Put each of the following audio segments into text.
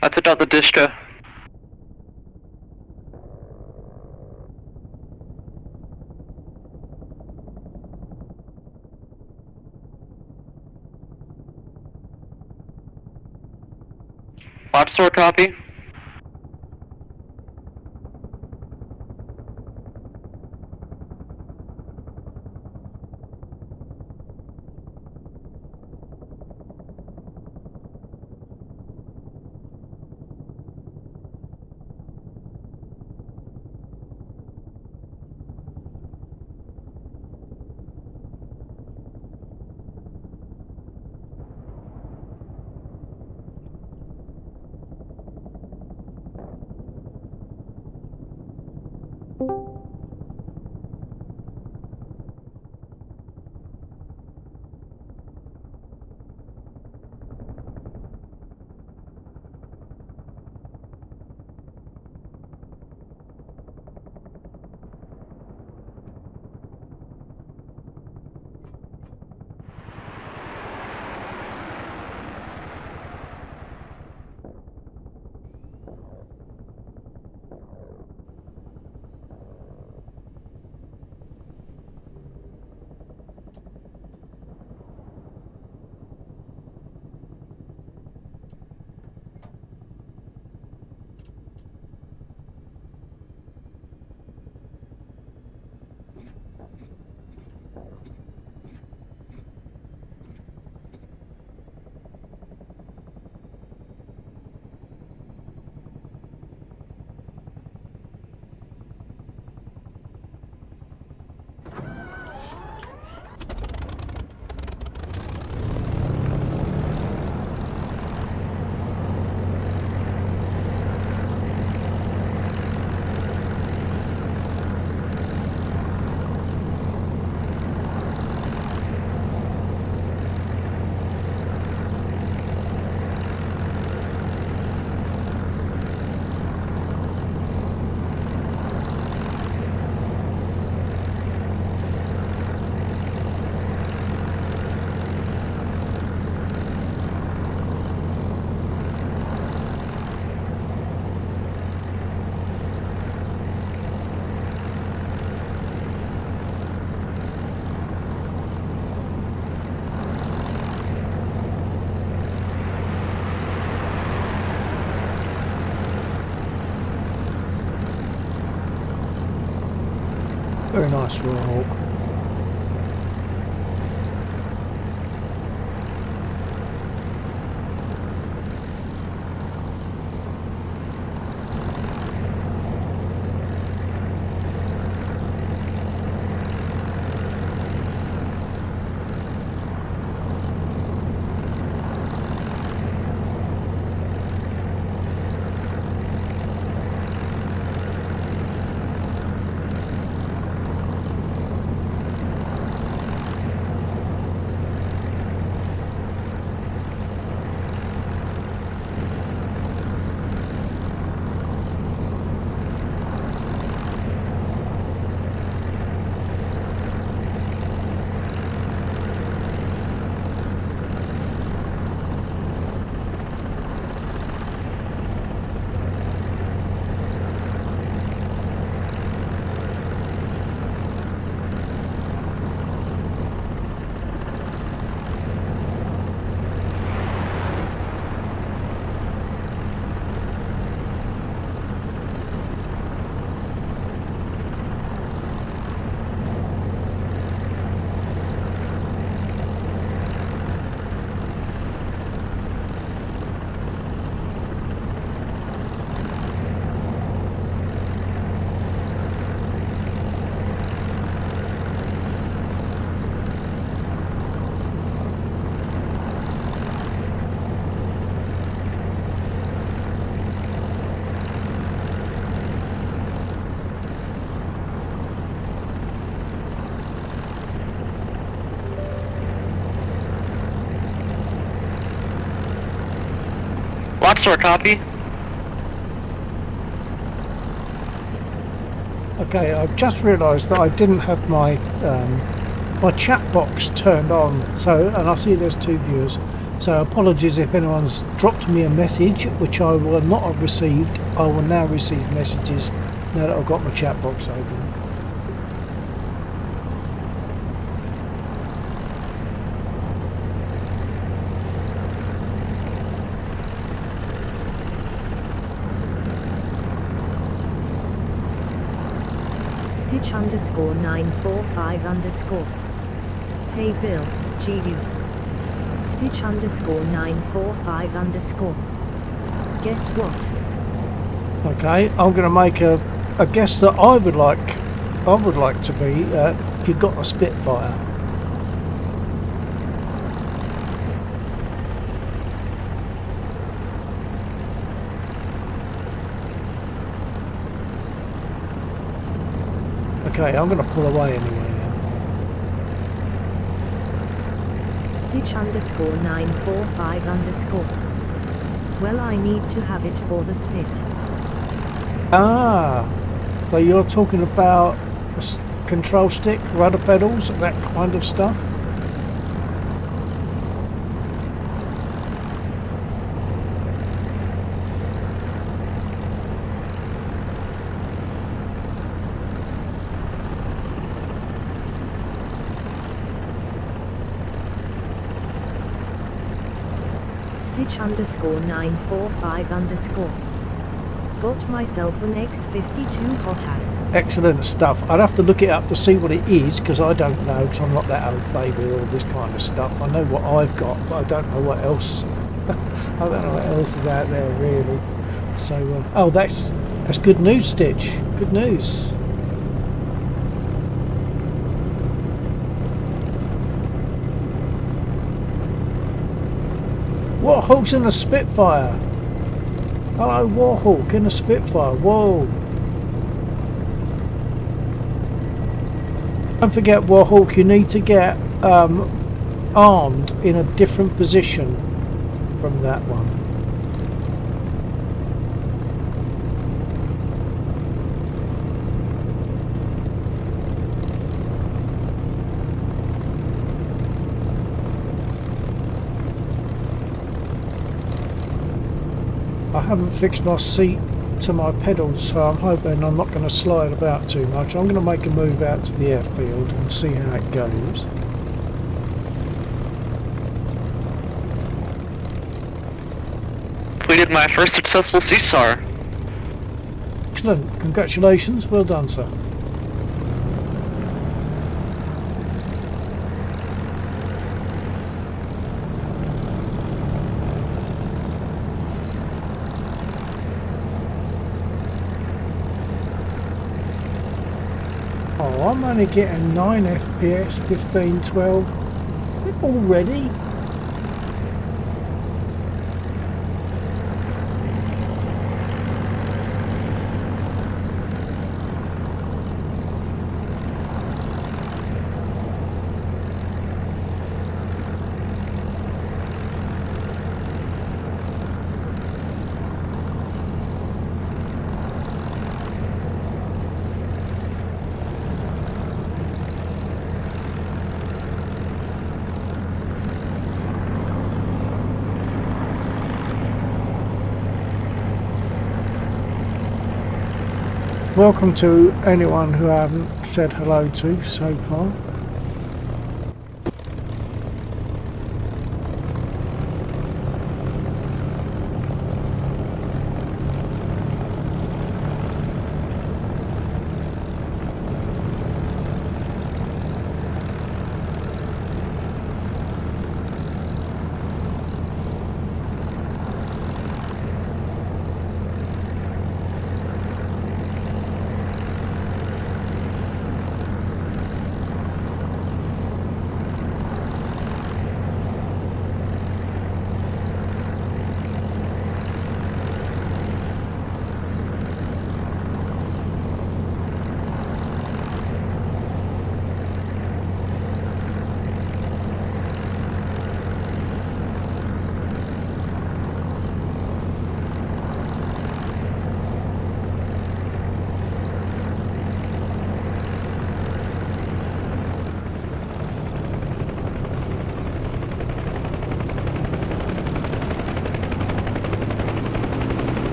That's about the distro. Lab store copy. Very nice for a hawk. Lock store copy. Okay, I've just realised that I didn't have my my chat box turned on, so, and I see there's 2 viewers. So apologies if anyone's dropped me a message, which I will not have received. I will now receive messages now that I've got my chat box open. Stitch underscore 945 underscore. Hey Bill, GU. Stitch underscore 945 underscore. Guess what? Okay, I'm going to make a guess that I would like to be. You've got a Spitfire. Okay, I'm going to pull away anyway now. Stitch underscore 945 underscore. Well, I need to have it for the spit. Ah, so you're talking about a control stick, rudder pedals, that kind of stuff? Stitch underscore 945 underscore. Got myself an X52 hot ass. Excellent stuff. I'd have to look it up to see what it is, because I don't know, because I'm not that old baby with all this kind of stuff. I know what I've got, but I don't know what else. I don't know what else is out there really. So, oh, that's good news, Stitch. Good news. Warhawk's in a Spitfire. Hello, Warhawk in a Spitfire. Whoa. Don't forget, Warhawk, you need to get armed in a different position from that one. I haven't fixed my seat to my pedals, so I'm hoping I'm not going to slide about too much. I'm going to make a move out to the airfield and see how it goes. Completed my first successful CSAR. Excellent, congratulations, well done, sir. Oh, I'm only getting 9 FPS, 15, 12 already. Welcome to anyone who I haven't said hello to so far.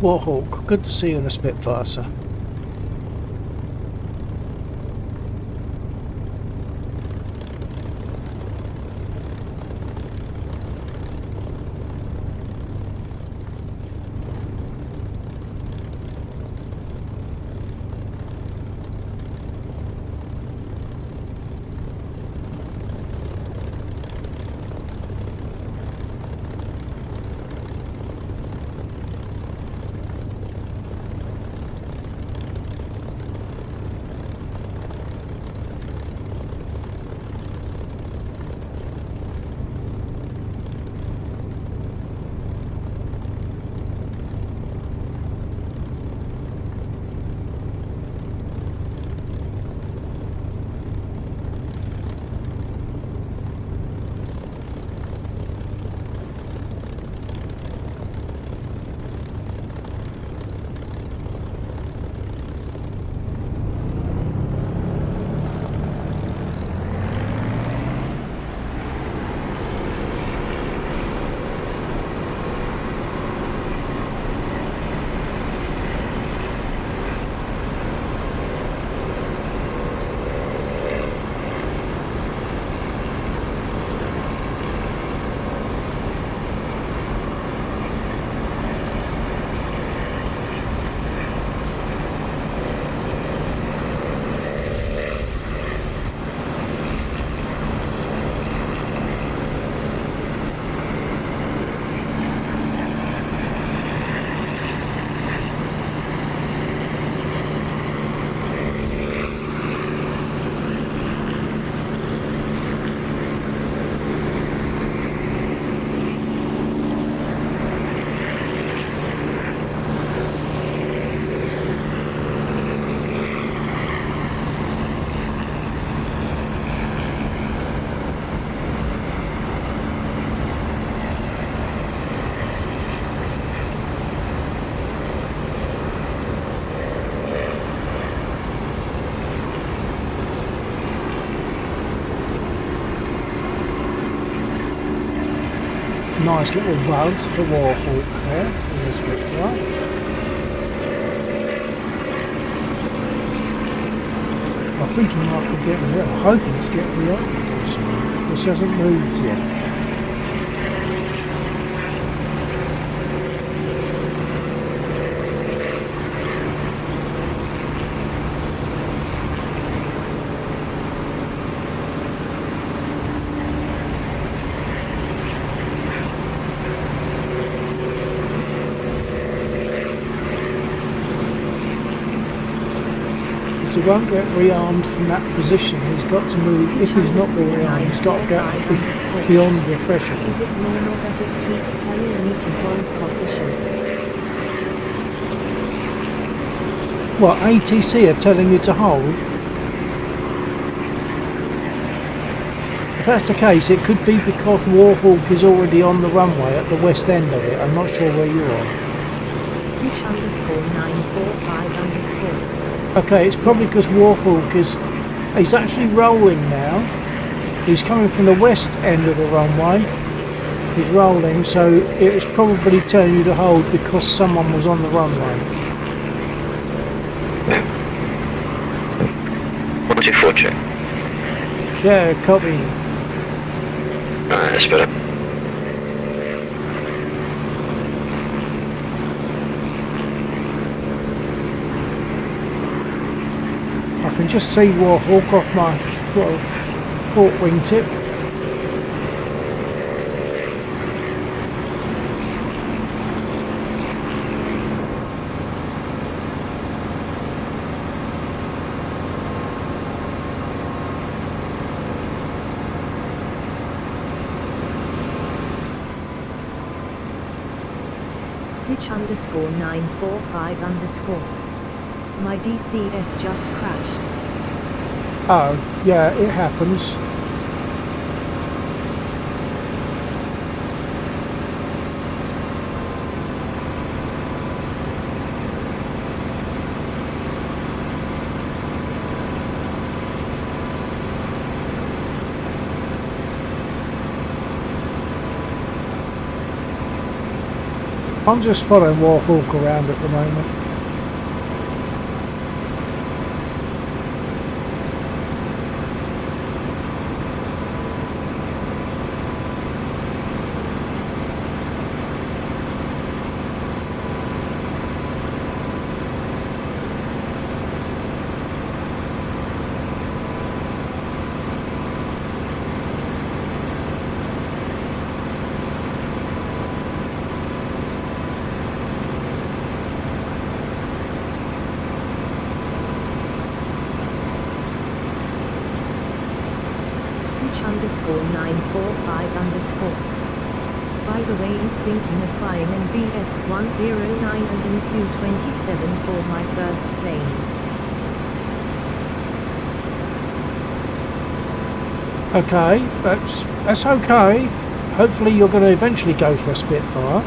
Warhawk, good to see you in a Spitfire, sir. Nice little buzz for Warhawk there in this Spitfire. I think he might be getting rid. I'm hoping it's getting reopened or something, which hasn't moved yet. He won't get rearmed from that position. He's got to move. If he's not being rearmed, he's got to get beyond the pressure. Is it normal that it keeps telling me to hold position? What, ATC are telling you to hold? If that's the case, it could be because Warhawk is already on the runway at the west end of it. I'm not sure where you are. Stitch _945_. Okay, it's probably because Warhawk he's actually rolling now. He's coming from the west end of the runway. He's rolling, so it was probably telling you to hold because someone was on the runway. 124 check. Yeah, copy. Alright, that's better. I can just see Warhawk off my port wingtip. Stitch _945_. My DCS just crashed. Oh, yeah, it happens. I'm just following Warhawk around at the moment. _945_. By the way, I'm thinking of buying an BF-109 and an Su-27 for my first planes. Okay, that's okay. Hopefully you're going to eventually go for a Spitfire.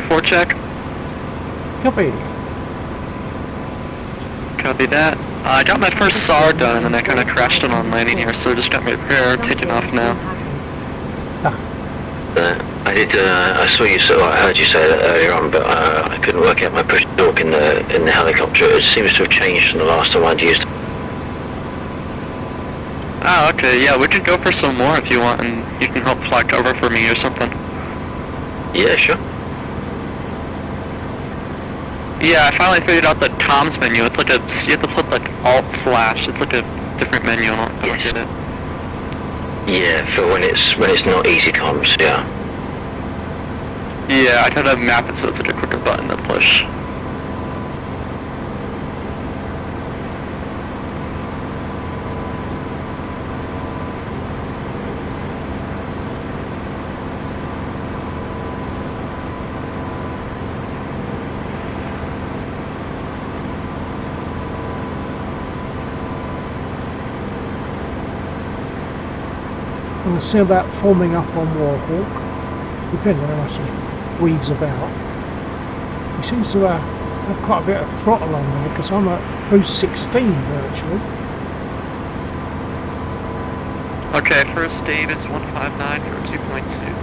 Four check. Copy. Copy that. I got my first SAR done and then I kind of crashed it on landing here, so I just got my repair taken off now. I saw you, so I heard you say that earlier on, but I couldn't work out my push torque in the helicopter. It seems to have changed from the last time I'd used it. Ah, okay, yeah, we could go for some more if you want, and you can help fly cover for me or something. Yeah, sure. Yeah, I finally figured out the comms menu. It's like you have to flip like alt/. It's like a different menu. I don't get it. Yeah, for when it's not easy comms, yeah. Yeah, I try to map it so it's like a quicker button to push. We'll see about forming up on Warhawk. Depends on how much he weaves about. He seems to have quite a bit of throttle on there because I'm at boost 16 virtually. Okay, first David's 159 for 2.2.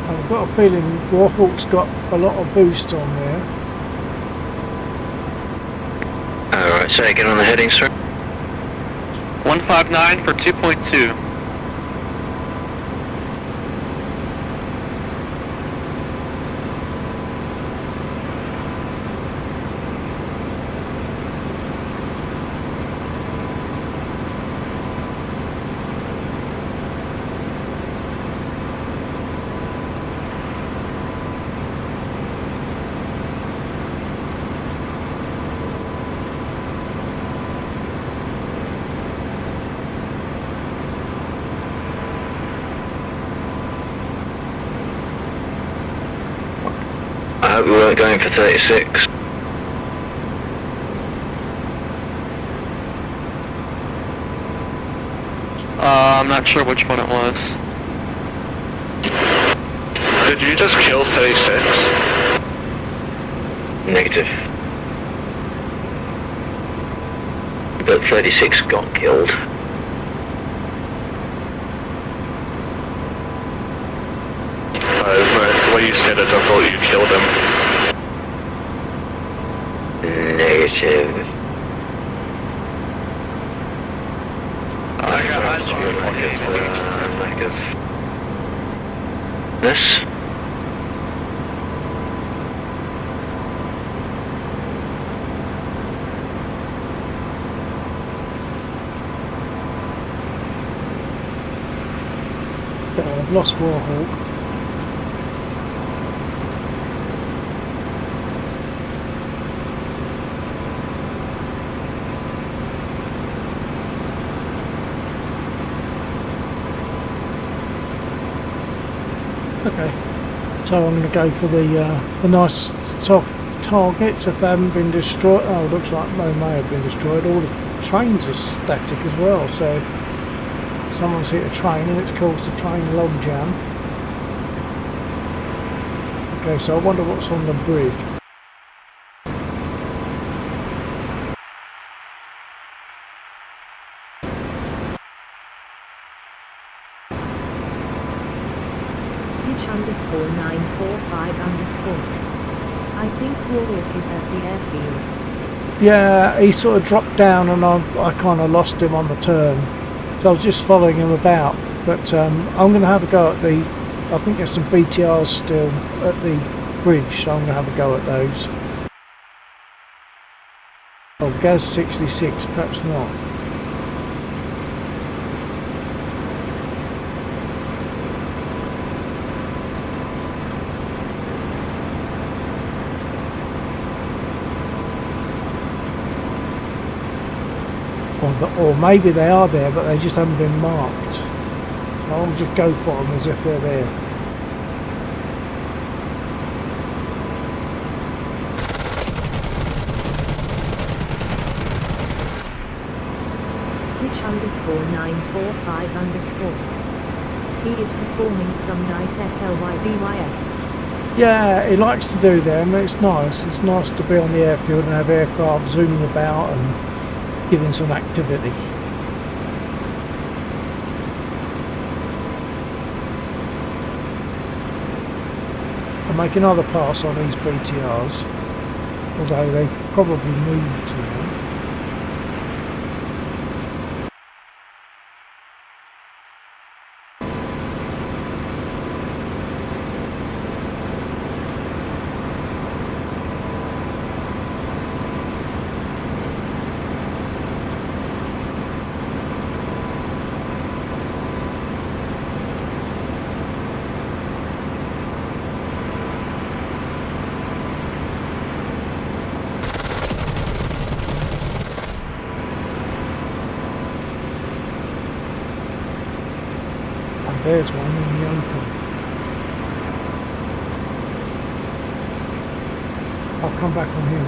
I've got a feeling Warhawk's got a lot of boost on there. Alright, so again on the heading, sir? 159 for 2.2. I hope we weren't going for 36. I'm not sure which one it was. Did you just kill 36? Negative. But 36 got killed. The way you said it, I thought you killed him. Negative. I got eyes on This? I've lost Warhawk. Okay, so I'm going to go for the nice soft targets if they haven't been destroyed. Oh, looks like they may have been destroyed. All the trains are static as well, so someone's hit a train and it's caused a train log jam. Okay, so I wonder what's on the bridge. Stitch_945_. I think Warwick is at the airfield. Yeah, he sort of dropped down and I kind of lost him on the turn. So I was just following him about. But I'm going to have a go at the... I think there's some BTRs still at the bridge, so I'm going to have a go at those. Oh, Gaz 66, perhaps not. Or maybe they are there, but they just haven't been marked. So I'll just go for them as if they're there. Stitch_945_. He is performing some nice FLYBYS. Yeah, he likes to do them. It's nice. It's nice to be on the airfield and have aircraft zooming about and giving some activity. I'll make another pass on these BTRs, although they probably moved to them. There's one in the open. I'll come back on him.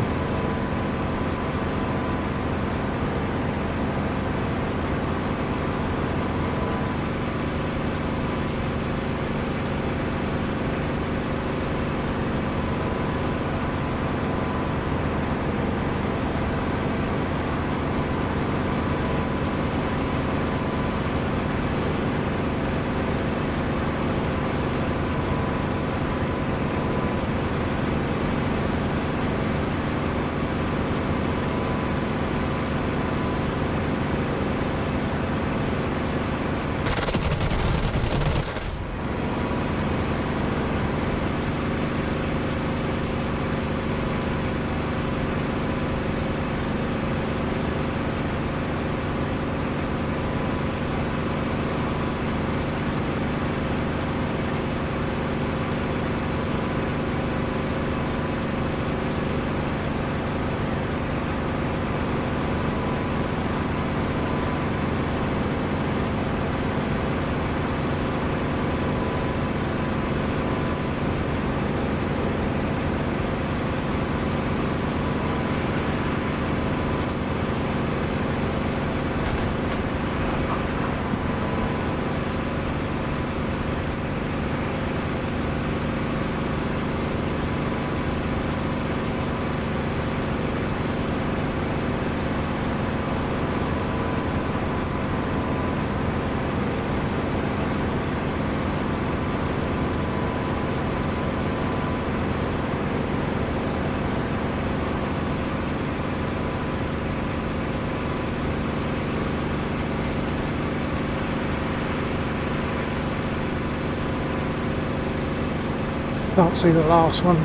Can't see the last one.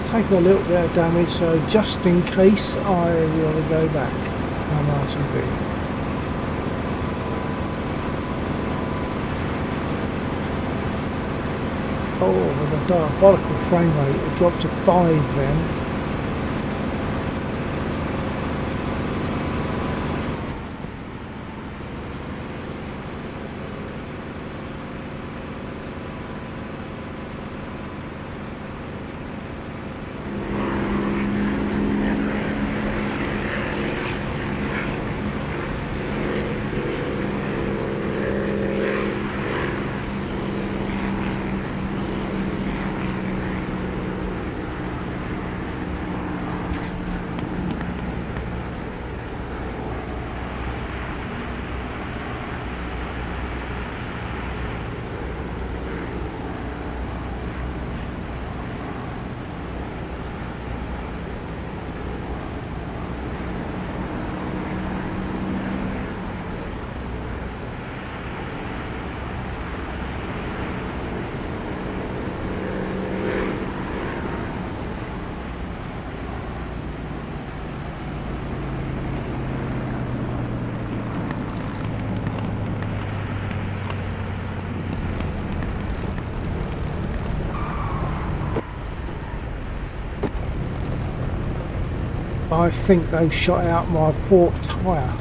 Taking a little bit of damage, so just in case I will go back on RTV. Oh, with a diabolical frame rate, it dropped to 5 then. I think they've shot out my port tyre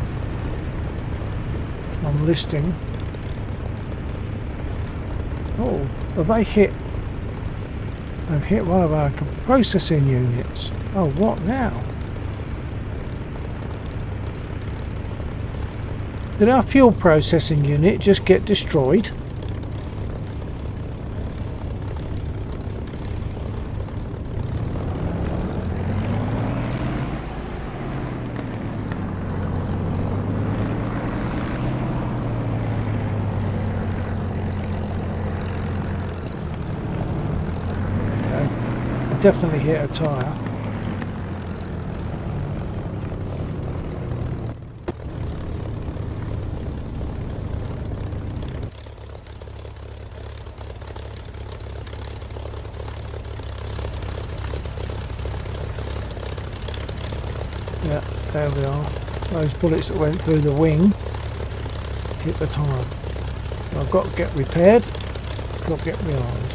on listing. Oh, have they hit? They've hit one of our processing units. Oh, what now? Did our fuel processing unit just get destroyed? Definitely hit a tyre. Yeah, there we are. Those bullets that went through the wing hit the tyre. I've got to get repaired, got to get rearmed.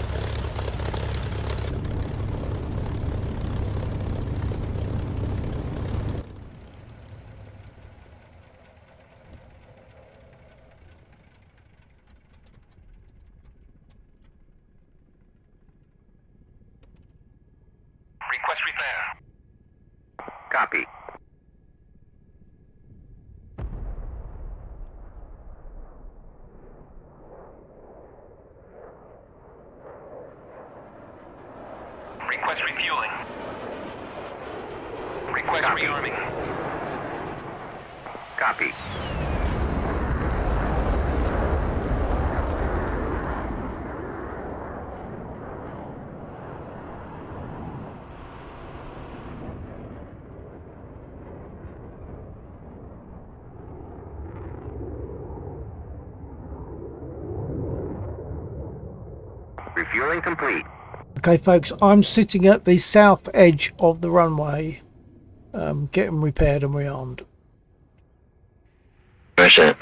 Request repair. Copy. Request refueling. Request Copy. rearming. Copy. Refueling complete. Okay folks, I'm sitting at the south edge of the runway, getting repaired and rearmed. Where's that?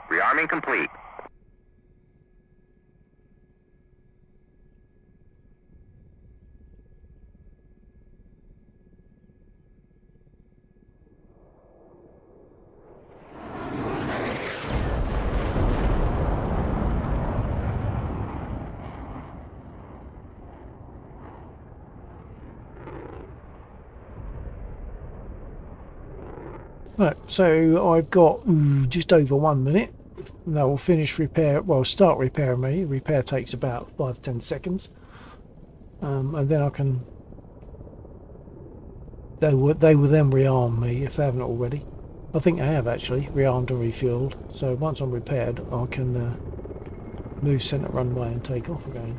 Rearming complete. Right, so I've got just over 1 minute. That will finish repair, well start repair me. Repair takes about 5-10 seconds. And then I can, they will then rearm me if they haven't already. I think they have actually, rearmed and refueled. So once I'm repaired I can move centre runway and take off again.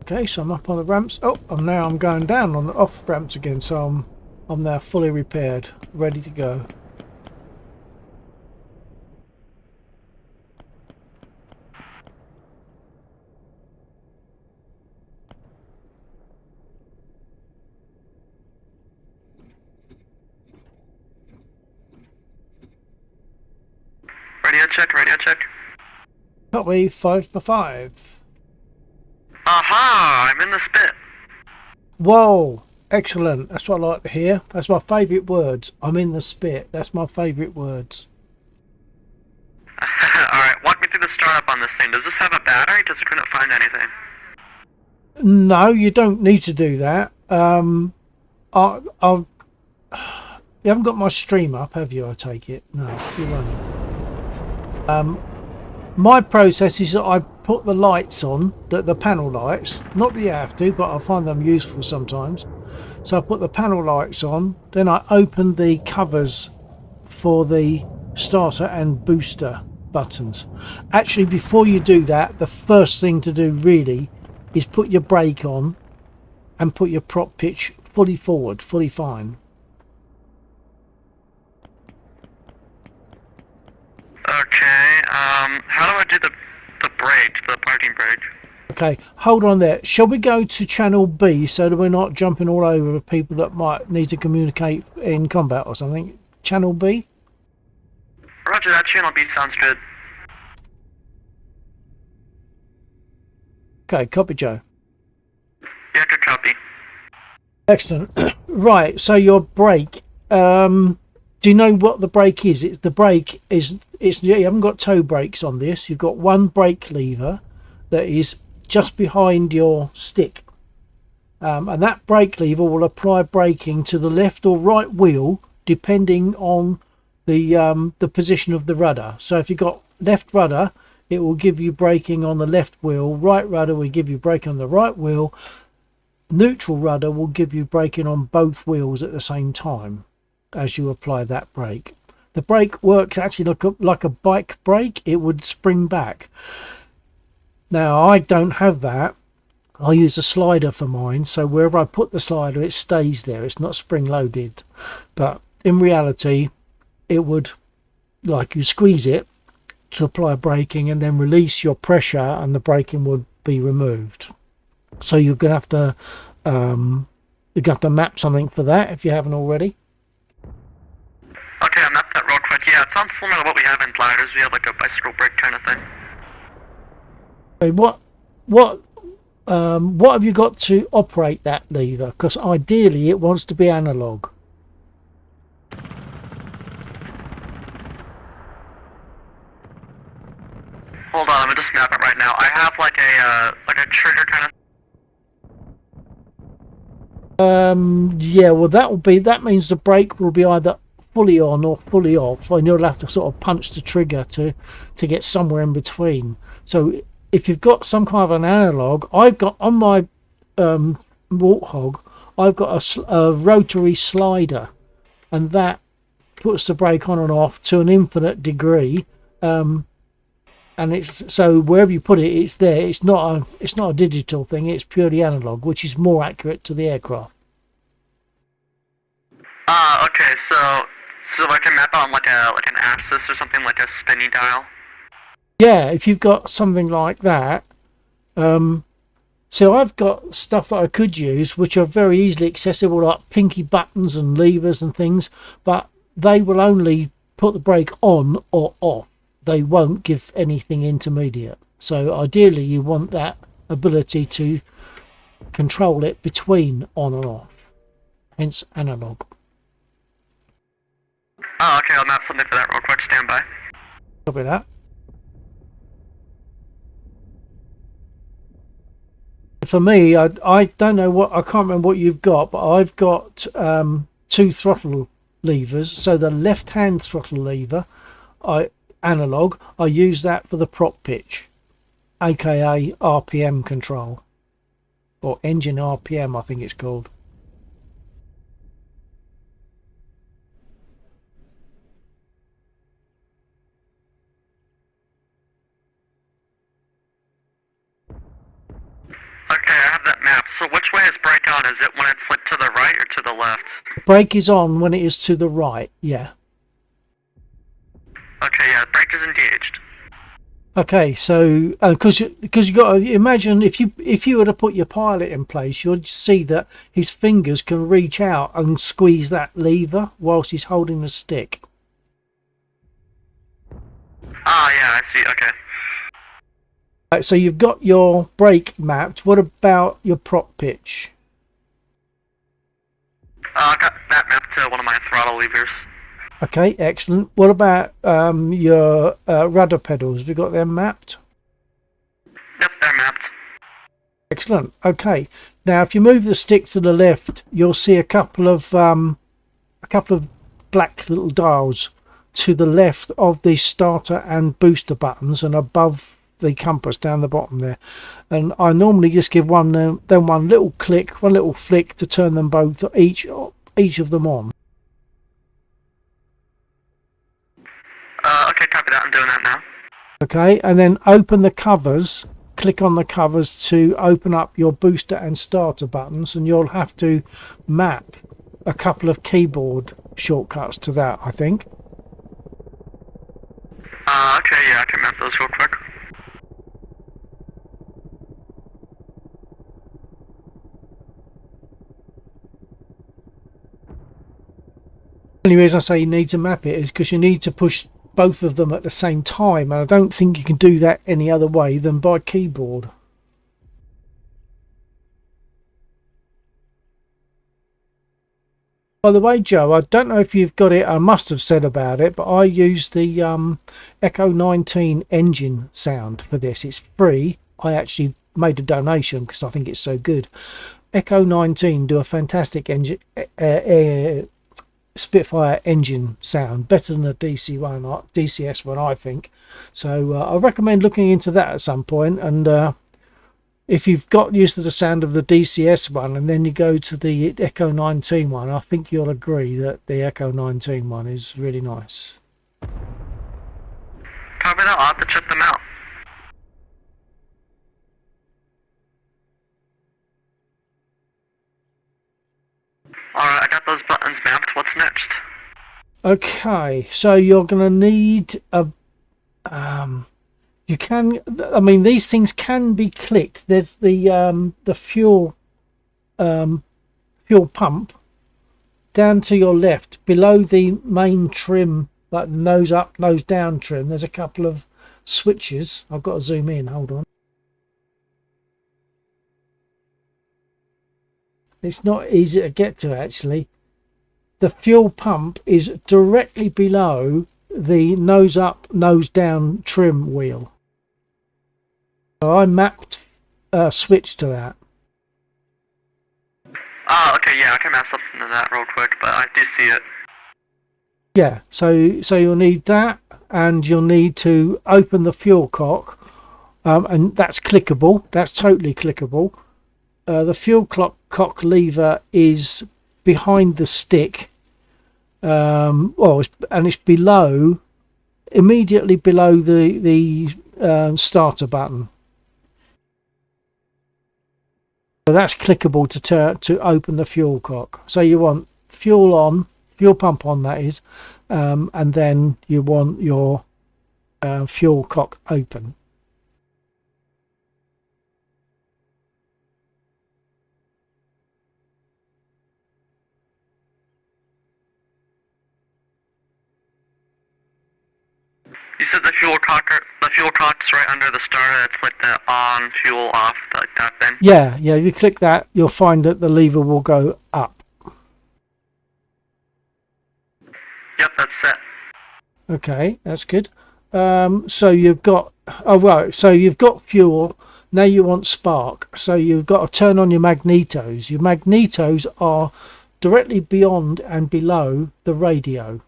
Okay, so I'm up on the ramps. Oh, and now I'm going down on the off ramps again, so I'm now fully repaired, ready to go. radio check. Copy 5 for 5. Aha! I'm in the spit. Whoa! Excellent. That's what I like to hear. That's my favourite words. I'm in the spit. That's my favourite words. Alright, walk me through the startup on this thing. Does this have a battery? Does it couldn't find anything? No, you don't need to do that. You haven't got my stream up, have you? I take it. No, you won't. My process is that I put the lights on, the panel lights. Not that you have to, but I find them useful sometimes. So I put the panel lights on, then I open the covers for the starter and booster buttons. Actually, before you do that, the first thing to do really is put your brake on and put your prop pitch fully forward, fully fine. Okay, how do I do the brake, the parking brake? Okay, hold on there. Shall we go to channel B so that we're not jumping all over people that might need to communicate in combat or something? Channel B? Roger that, channel B sounds good. Okay, copy, Joe. Yeah, good copy. Excellent. Right, so your brake. Do you know what the brake is? It's the brake is. You haven't got toe brakes on this. You've got one brake lever that is just behind your stick, and that brake lever will apply braking to the left or right wheel depending on the position of the rudder. So if you've got left rudder, it will give you braking on the left wheel. Right rudder will give you braking on the right wheel. Neutral rudder will give you braking on both wheels at the same time as you apply that brake. The brake works actually like a bike brake. It would spring back. Now I don't have that. I use a slider for mine, so wherever I put the slider it stays there. It's not spring loaded, but in reality it would, like, you squeeze it to apply braking and then release your pressure and the braking would be removed. So you're gonna have to map something for that if you haven't already. Okay, I'll map that real quick. Yeah, it sounds similar to what we have in Gliders. We have like a bicycle brake kind of thing. Okay, what have you got to operate that lever? Because ideally it wants to be analog. Hold on, let me just map it right now. I have like a trigger kind of. Yeah, well that means the brake will be either fully on or fully off, and you'll have to sort of punch the trigger to get somewhere in between. So if you've got some kind of an analog, I've got on my Warthog, I've got a rotary slider, and that puts the brake on and off to an infinite degree. And it's so wherever you put it, it's there. It's not a digital thing. It's purely analog, which is more accurate to the aircraft. Okay, so I can map on like an axis or something, like a spinny dial. Yeah, if you've got something like that. So I've got stuff that I could use, which are very easily accessible, like pinky buttons and levers and things, but they will only put the brake on or off. They won't give anything intermediate. So ideally you want that ability to control it between on and off, hence analog. Oh, okay, I'll map something for that real quick. Stand by. Copy that. For me, I don't know what, I can't remember what you've got, but I've got two throttle levers. So the left hand throttle lever, analog, I use that for the prop pitch, aka RPM control, or engine RPM I think it's called. Okay, I have that map. So which way is brake on? Is it when it's like to the right or to the left? Brake is on when it is to the right, yeah. Okay, yeah, brake is engaged. Okay, so because you got to imagine if you were to put your pilot in place, you'd see that his fingers can reach out and squeeze that lever whilst he's holding the stick. Ah, yeah, I see. Okay. Right, so you've got your brake mapped. What about your prop pitch? I got that mapped to one of my throttle levers. Okay, excellent. What about your rudder pedals? Have you got them mapped? Yep, they're mapped. Excellent. Okay. Now, if you move the stick to the left, you'll see a couple of black little dials to the left of the starter and booster buttons, and above the compass down the bottom there. And I normally just give one little click, one little flick to turn them both, each of them on. Okay, copy that. I'm doing that now. Okay, and then open the covers. Click on the covers to open up your booster and starter buttons, and you'll have to map a couple of keyboard shortcuts to that, I think. Okay, yeah, I can map those real quick. The only reason I say you need to map it is because you need to push both of them at the same time, and I don't think you can do that any other way than by keyboard. By the way, Joe, I don't know if you've got it, I must have said about it, but I use the Echo 19 engine sound for this. It's free. I actually made a donation because I think it's so good. Echo 19 do a fantastic engine, Spitfire engine sound, better than the DCS one, I think. So I recommend looking into that at some point. And if you've got used to the sound of the DCS one and then you go to the Echo 19 one, I think you'll agree that the Echo 19 one is really nice. Copy that. I'll have to check them out. Alright, I got those buttons mapped. What's next? Okay, so you're going to need a you can, I mean, these things can be clicked. There's the fuel pump down to your left below the main trim, like nose up, nose down trim. There's a couple of switches. I've got to zoom in, hold on. It's not easy to get to, actually. The fuel pump is directly below the nose up, nose down trim wheel. So I mapped a switch to that. Oh, okay, yeah, I can map something to that real quick, but I do see it. Yeah, so you'll need that, and you'll need to open the fuel cock, and that's clickable. That's totally clickable. The fuel cock lever is behind the stick, and it's below, immediately below the starter button. So that's clickable to open the fuel cock. So you want fuel on, fuel pump on, that is, and then you want your fuel cock open. You said the fuel cock's right under the starter. It's like the on, fuel off, like that then? Yeah, if you click that, you'll find that the lever will go up. Yep, that's set. Okay, that's good. So you've got, so you've got fuel. Now you want spark. So you've got to turn on your magnetos. Your magnetos are directly beyond and below the radio.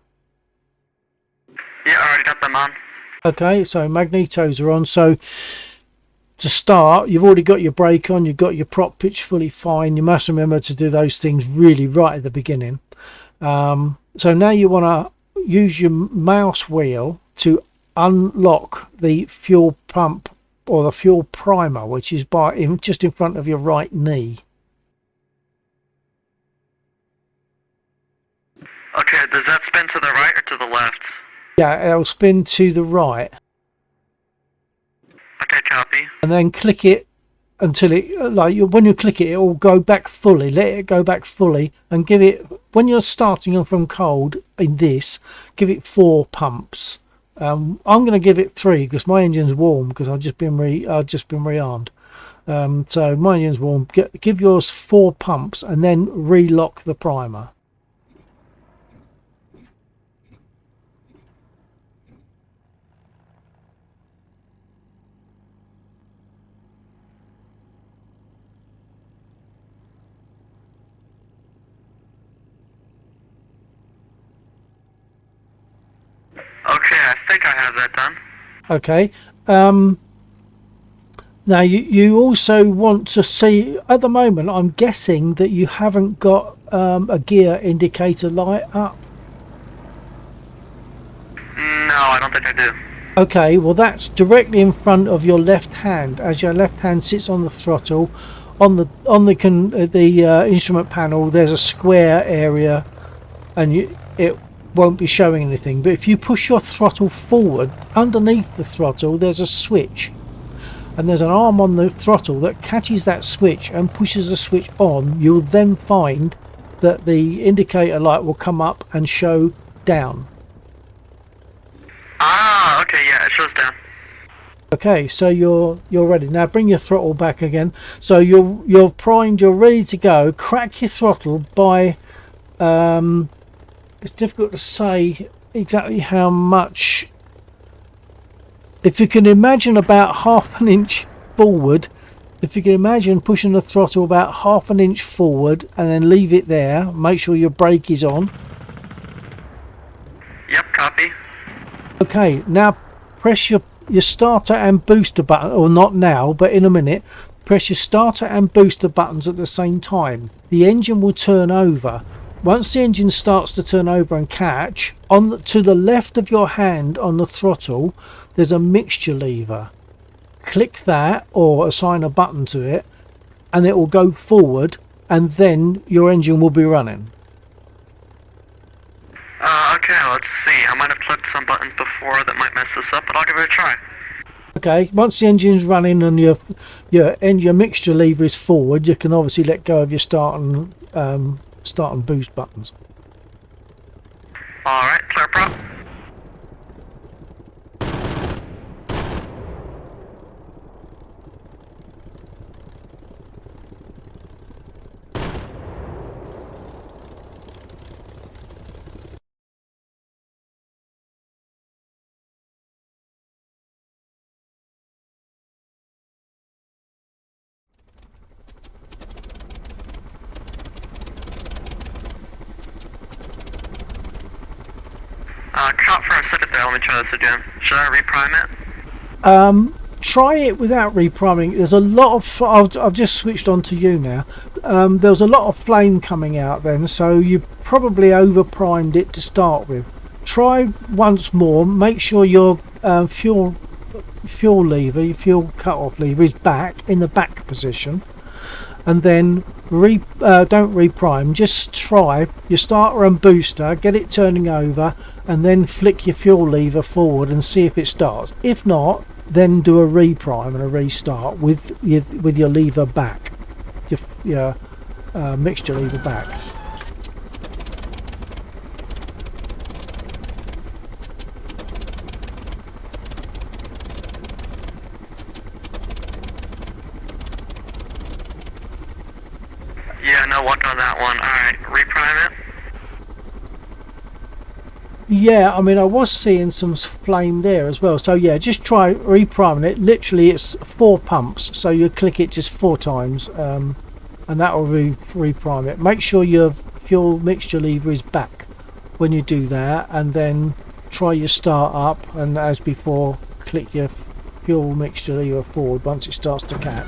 Yeah, I already got them on. Okay, so magnetos are on. So to start, you've already got your brake on, you've got your prop pitch fully fine. You must remember to do those things really right at the beginning. So now you want to use your mouse wheel to unlock the fuel pump or the fuel primer, which is just in front of your right knee. Okay, does that spin to the right or to the left? Yeah, it'll spin to the right. Okay, copy. And then click it until it, when you click it, it will go back fully. Let it go back fully and give it, when you're starting from cold in this, give it 4 pumps. I'm going to give it 3 because my engine's warm because I've just been rearmed. So my engine's warm. Give yours 4 pumps and then relock the primer. Okay, I think I have that done. Okay. Now you also want to see, at the moment I'm guessing that you haven't got a gear indicator light up. No, I don't think I do. Okay, well that's directly in front of your left hand. As your left hand sits on the throttle, on the instrument panel there's a square area, and it won't be showing anything. But if you push your throttle forward, underneath the throttle there's a switch, and there's an arm on the throttle that catches that switch and pushes the switch on. You'll then find that the indicator light will come up and show down. Ah, okay, yeah, it shows down. Okay, so you're ready now. Bring your throttle back again. So you're primed, you're ready to go. Crack your throttle by it's difficult to say exactly how much. If you can imagine about half an inch forward, if you can imagine pushing the throttle about half an inch forward and then leave it there, make sure your brake is on. Yep, copy. Okay, now press your starter and booster button, or not now, but in a minute. Press your starter and booster buttons at the same time. The engine will turn over. Once the engine starts to turn over and catch, to the left of your hand on the throttle, there's a mixture lever. Click that or assign a button to it, and it will go forward, and then your engine will be running. Okay, let's see. I might have clicked some buttons before that might mess this up, but I'll give it a try. Okay, once the engine's running and your mixture lever is forward, you can obviously let go of your start and boost buttons. Alright, clear prop. Shot for a second there, let me try this again. Should I reprime it? Try it without repriming. There's a lot of, I've just switched on to you now. There was a lot of flame coming out then, so you probably over primed it to start with. Try once more, make sure your fuel lever, your fuel cut-off lever is back in the back position, and then don't reprime, just try your starter and booster, get it turning over, and then flick your fuel lever forward and see if it starts. If not, then do a reprime and a restart with your lever back, your mixture lever back. Yeah, no luck on that one. Alright, reprime it. Yeah, I mean I was seeing some flame there as well, so yeah, just try repriming it. Literally it's 4 pumps, so you click it just 4 times, and that will reprime it. Make sure your fuel mixture lever is back when you do that, and then try your start up, and as before, click your fuel mixture lever forward once it starts to catch.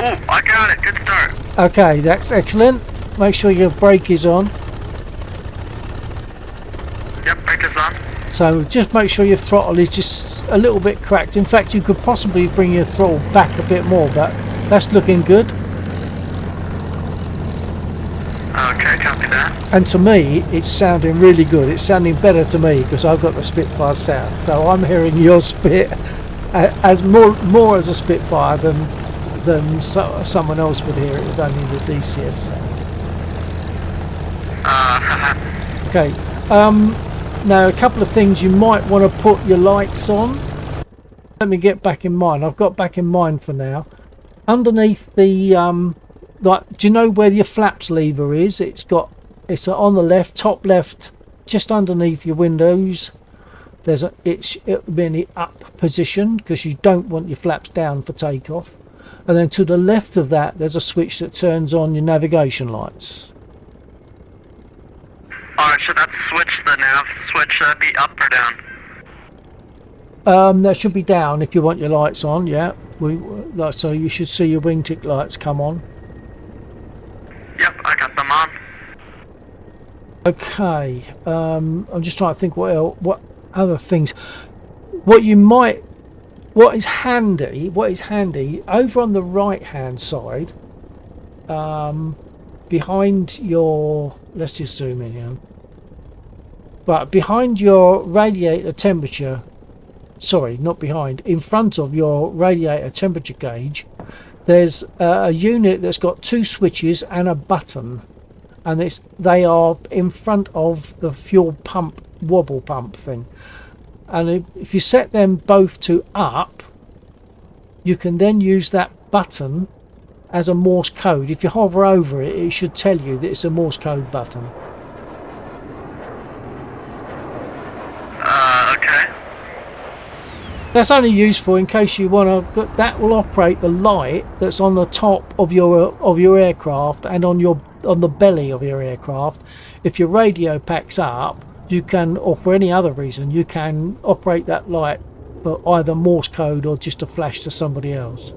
I got it, good start. Okay, that's excellent. Make sure your brake is on. Yep, brake is on. So just make sure your throttle is just a little bit cracked. In fact, you could possibly bring your throttle back a bit more, but that's looking good. Okay, copy that. And to me, it's sounding really good. It's sounding better to me because I've got the Spitfire sound. So I'm hearing your spit as more as a Spitfire than someone else would hear it with only the DCS sound. Okay. Now a couple of things you might want to put your lights on. Let me get back in mind. I've got back in mind for now. Underneath the like, do you know where your flaps lever is? It's on the left, top left, just underneath your windows. It'll be in the up position because you don't want your flaps down for takeoff. And then to the left of that, there's a switch that turns on your navigation lights. Alright, should that switch, the nav switch, be up or down? That should be down if you want your lights on, yeah. So you should see your wingtip lights come on. Yep, I got them on. Okay, I'm just trying to think what other things. What is handy over on the right hand side, behind your, let's just zoom in here. But behind your radiator temperature, sorry, not behind, in front of your radiator temperature gauge, there's a unit that's got two switches and a button, and they are in front of the fuel pump, wobble pump thing. And if you set them both to up, you can then use that button as a Morse code. If you hover over it, it should tell you that it's a Morse code button. Okay. That's only useful in case you want to, but that will operate the light that's on the top of your aircraft and on the belly of your aircraft. If your radio packs up, you can, or for any other reason, you can operate that light for either Morse code or just a flash to somebody else.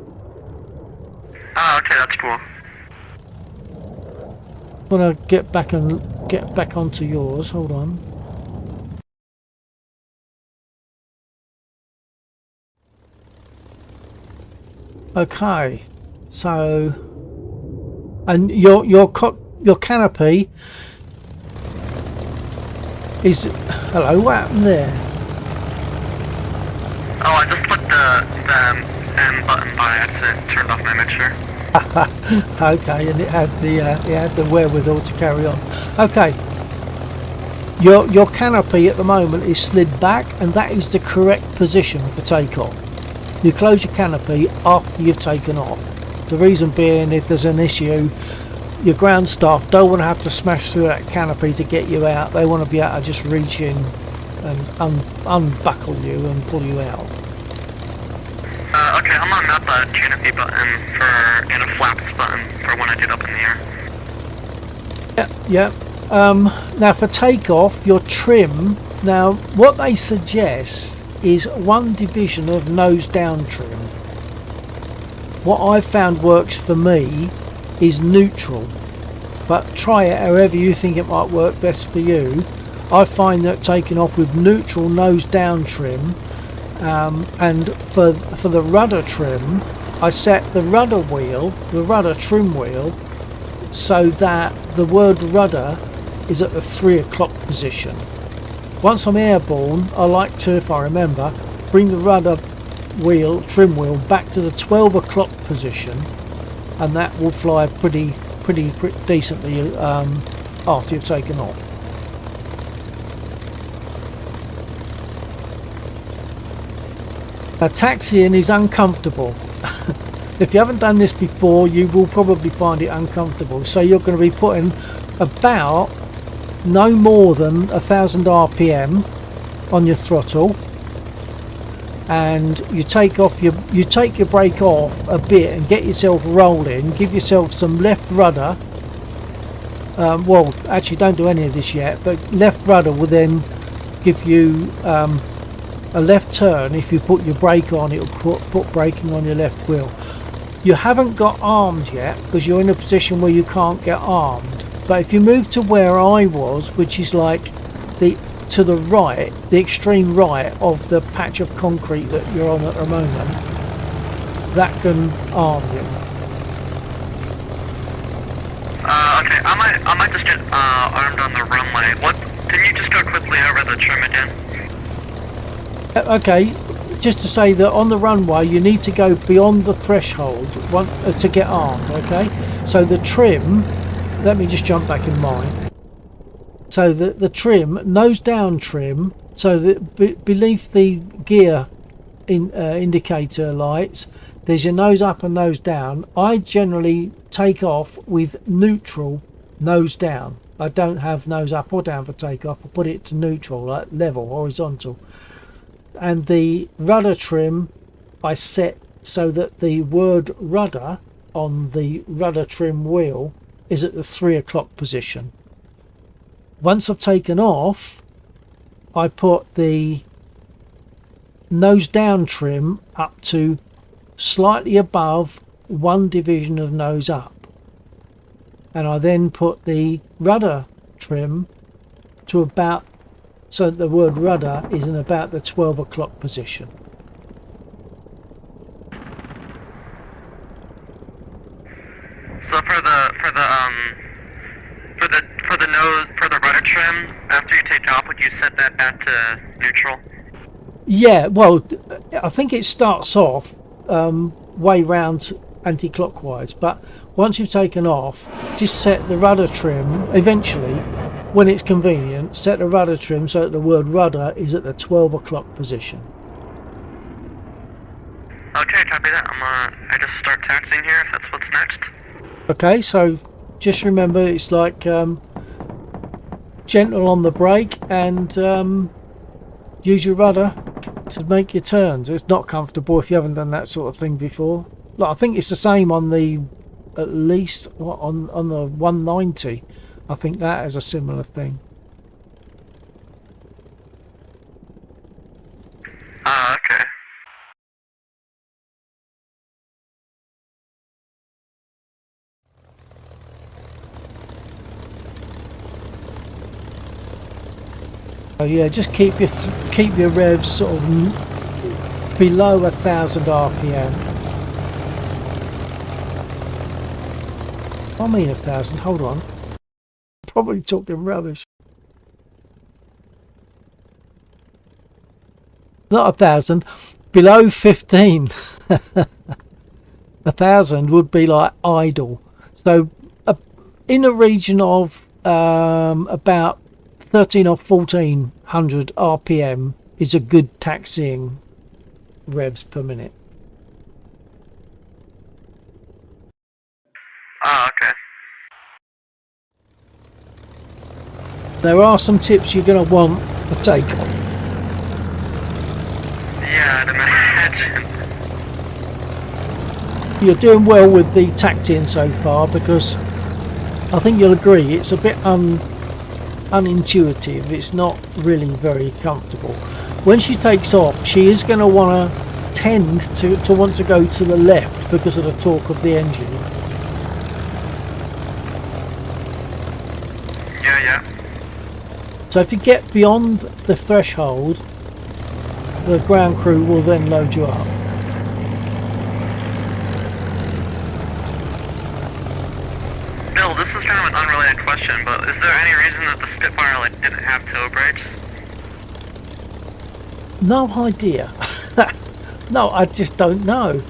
Oh, okay, that's cool. I want to get back onto yours. Hold on. Okay, so, and your canopy is, hello, what happened there? Oh, I just put the M button by accident, turned off my mixer. Okay, and it had the wherewithal to carry on. Okay, your canopy at the moment is slid back, and that is the correct position for takeoff. You close your canopy after you've taken off. The reason being, if there's an issue, your ground staff don't want to have to smash through that canopy to get you out. They want to be able to just reach in and unbuckle you and pull you out. Okay, I'm on that canopy button and a flaps button for when I get up in the air. Yeah. Now for takeoff, your trim. Now what they suggest is one division of nose down trim. What I've found works for me is neutral, but try it however you think it might work best for you. I find that taking off with neutral nose down trim, and for the rudder trim, I set the rudder trim wheel, so that the word rudder is at the 3 o'clock position. Once I'm airborne, I like to, if I remember, bring the rudder trim wheel back to the 12 o'clock position, and that will fly pretty decently after you've taken off. Now taxiing is uncomfortable. If you haven't done this before, you will probably find it uncomfortable. So you're going to be putting about no more than 1000 RPM on your throttle, and you take your brake off a bit and get yourself rolling. Give yourself some left rudder. Well, actually, don't do any of this yet, but left rudder will then give you a left turn. If you put your brake on, it will put braking on your left wheel. You haven't got armed yet because you're in a position where you can't get armed. But if you move to where I was, which is like to the right, the extreme right of the patch of concrete that you're on at the moment, that can arm you. Okay, I might just get armed on the runway. Can you just go quickly over the trim again? Okay, just to say that on the runway you need to go beyond the threshold to get armed. Okay, so the trim, let me just jump back in mine. So the trim, nose down trim, so that beneath the gear indicator lights, there's your nose up and nose down. I generally take off with neutral nose down. I don't have nose up or down for takeoff. I put it to neutral, like level, horizontal. And the rudder trim I set so that the word rudder on the rudder trim wheel is at the 3 o'clock position. Once I've taken off, I put the nose down trim up to slightly above 1 division of nose up, and I then put the rudder trim to about, so the word rudder is in about the 12 o'clock position. So for the nose, for the rudder trim, after you take off, would you set that back to neutral? Yeah, well, I think it starts off way round anti-clockwise, but once you've taken off, just set the rudder trim, eventually when it's convenient, set the rudder trim so that the word rudder is at the 12 o'clock position. Okay, copy that. I just start taxiing here if that's what's next. Okay, so just remember it's like gentle on the brake and use your rudder to make your turns. It's not comfortable if you haven't done that sort of thing before. Like, I think it's the same on the, at least on the 190. I think that is a similar thing. Ah, okay. So yeah, just keep your revs sort of below 1,000 RPM. I mean 1,000. Hold on. Probably talking rubbish. Not 1,000. Below 15. 1,000 would be like idle. So in a region of about 13 or 1400 RPM is a good taxiing revs per minute. Ah, okay. There are some tips you're going to want for takeoff. Yeah, I'd imagine. You're doing well with the taxiing so far, because I think you'll agree it's a bit unintuitive. It's not really very comfortable. When she takes off, she is going to want to tend to want to go to the left because of the torque of the engine. Yeah. So if you get beyond the threshold, the ground crew will then load you up. Bill, this is kind of an unrelated question, but is there any reason that the Spitfire didn't have toe brakes? No idea. No, I just don't know.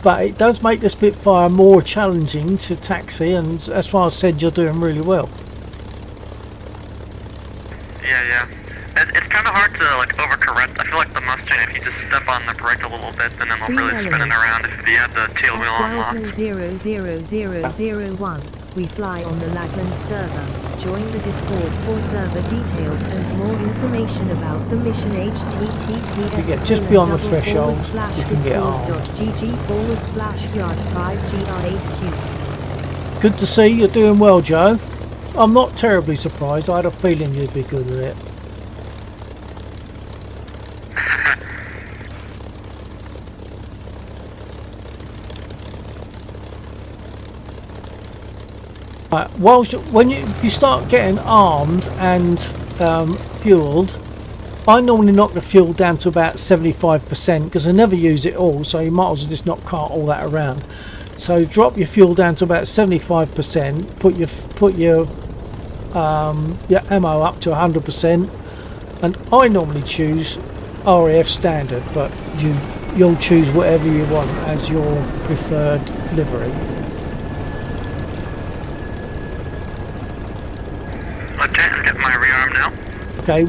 But it does make the Spitfire more challenging to taxi, and that's why I said you're doing really well. Yeah. It's kind of hard to overcorrect. I feel like the Mustang, if you just step on the brake a little bit, then it'll really spin it around if you have the tail wheel unlocked. 00001. We fly on the Lagland server. Join the Discord for server details and more information about the mission. HTTPS. You get just beyond the threshold, you can get armed. /discord.gg/yard5gr8q. Good to see you're doing well, Joe. I'm not terribly surprised. I had a feeling you'd be good at it. Right, when you start getting armed and fueled, I normally knock the fuel down to about 75% because I never use it all, so you might as well just not cart all that around. So drop your fuel down to about 75%, put your ammo up to 100%, and I normally choose RAF standard, but you'll choose whatever you want as your preferred livery. Okay, I'm getting my rearm now. Okay,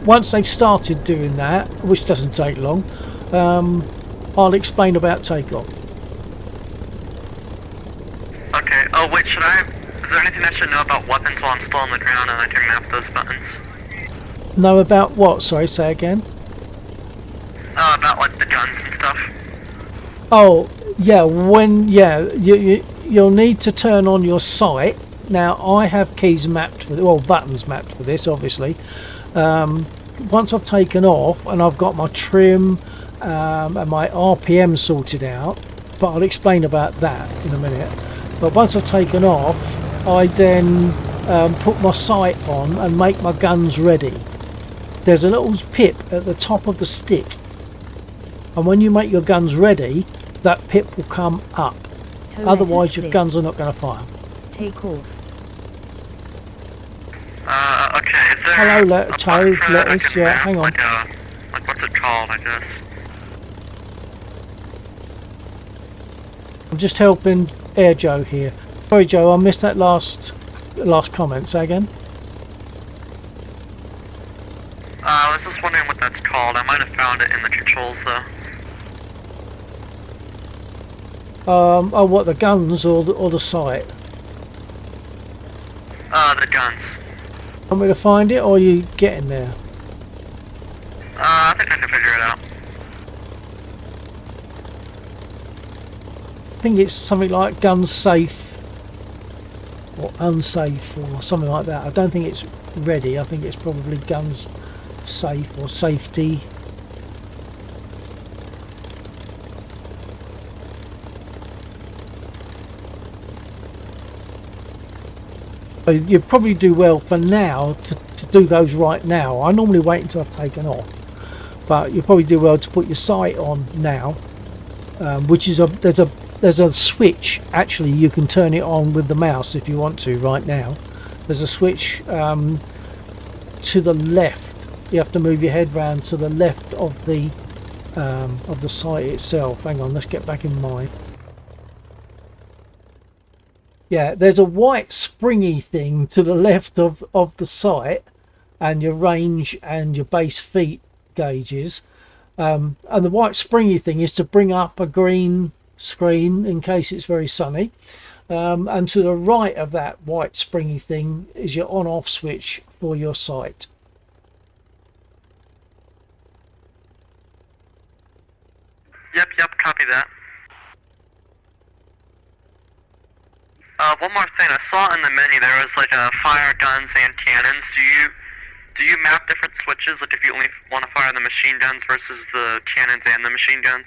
once they've started doing that, which doesn't take long, I'll explain about takeoff. Okay, oh wait, is there anything I should know about weapons while I'm still on the ground and I can map those buttons? Know about what? Sorry, say again. About like the guns and stuff. Oh, yeah, you'll need to turn on your sight. Now, I have keys mapped for, well, buttons mapped for this, obviously. Once I've taken off and I've got my trim and my RPM sorted out, but I'll explain about that in a minute. But once I've taken off, I then put my sight on and make my guns ready. There's a little pip at the top of the stick, and when you make your guns ready, that pip will come up. Otherwise your guns are not going to fire. Take off. Okay, is there Hello, a button Toad, for that I lettuce, can yeah, map? hang on. Like what's it called, I guess? I'm just helping Air Joe here. Sorry Joe, I missed that last comment. Say again. I was just wondering what that's called. I might have found it in the controls though. Oh, what, the guns or the sight? The guns. Want me to find it, or are you getting there? I think I can figure it out. I think it's something like gun safe or unsafe or something like that. I don't think it's ready. I think it's probably guns safe or safety. So you probably do well for now to do those right now. I normally wait until I've taken off, but you probably do well to put your sight on now, which is there's a switch. Actually, you can turn it on with the mouse if you want to right now. There's a switch to the left. You have to move your head round to the left of the sight itself. Hang on, let's get back in mind. Yeah, there's a white springy thing to the left of the sight and your range and your base feet gauges, and the white springy thing is to bring up a green screen in case it's very sunny, and to the right of that white springy thing is your on-off switch for your sight. Yep, copy that. One more thing, I saw in the menu there was like fire guns and cannons. Do you map different switches, like if you only want to fire the machine guns versus the cannons and the machine guns?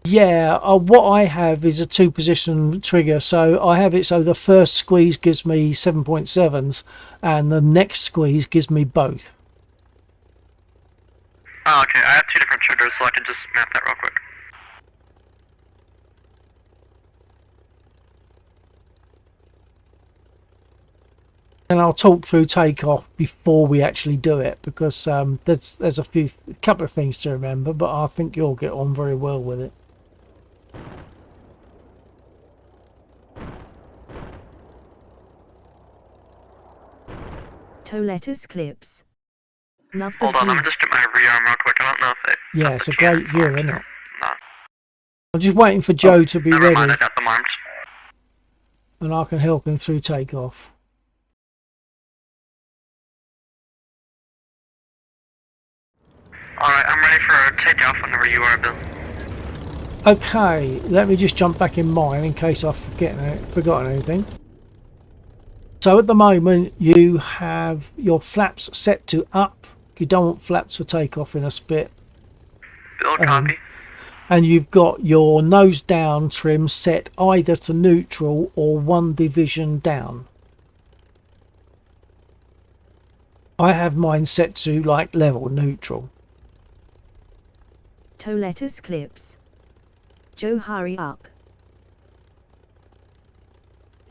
Yeah, what I have is a 2-position trigger, so I have it so the first squeeze gives me 7.7s and the next squeeze gives me both. Oh, okay, I have 2 different triggers, so I can just map that real quick. And I'll talk through takeoff before we actually do it, because there's a couple of things to remember, but I think you'll get on very well with it. Toletus clips. Love the Hold on, view. let me just get my rearm real quick. I don't know if it... Yeah, it's a great view, isn't it? No. I'm just waiting for Joe to be Never ready, mind, I got them armed. and I can help him through takeoff. Alright, I'm ready for takeoff whenever you are, Bill. Okay, let me just jump back in mine in case I've forgotten anything. So at the moment you have your flaps set to up. You don't want flaps for takeoff in a spit. Bill, copy. And you've got your nose down trim set either to neutral or 1 division down. I have mine set to like level neutral. Toletus clips. Joe, hurry up.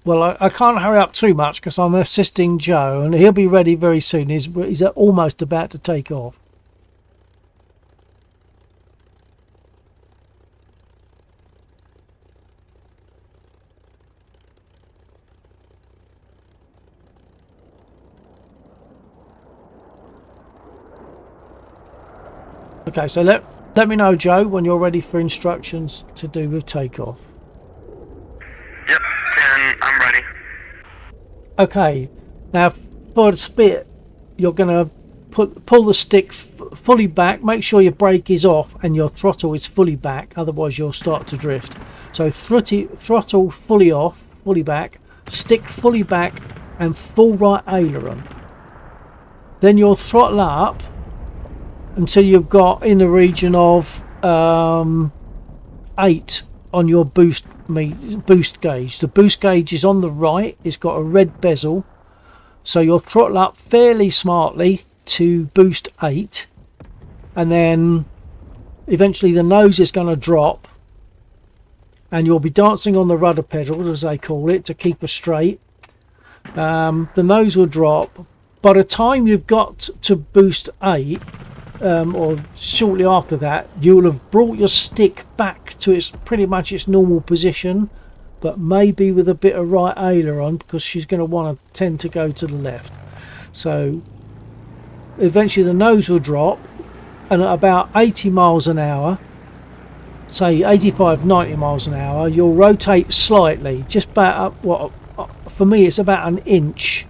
Well, I can't hurry up too much because I'm assisting Joe, and he'll be ready very soon. He's almost about to take off. Okay, so let me know, Joe, when you're ready for instructions to do with takeoff. Yep, and I'm ready. Okay, now for the spit, you're going to pull the stick fully back. Make sure your brake is off and your throttle is fully back, otherwise you'll start to drift. So throttle fully off, fully back, stick fully back, and full right aileron. Then you'll throttle up until you've got in the region of 8 on your boost gauge. The boost gauge is on the right. It's got a red bezel, so you'll throttle up fairly smartly to boost 8, and then eventually the nose is going to drop, and you'll be dancing on the rudder pedal, as they call it, to keep her straight. The nose will drop. By the time you've got to boost 8, or shortly after that, you will have brought your stick back to its pretty much its normal position, but maybe with a bit of right aileron, because she's going to want to tend to go to the left. So eventually the nose will drop, and at about 80 miles an hour, say 85-90 miles an hour, you'll rotate slightly, just about what for me it's about an inch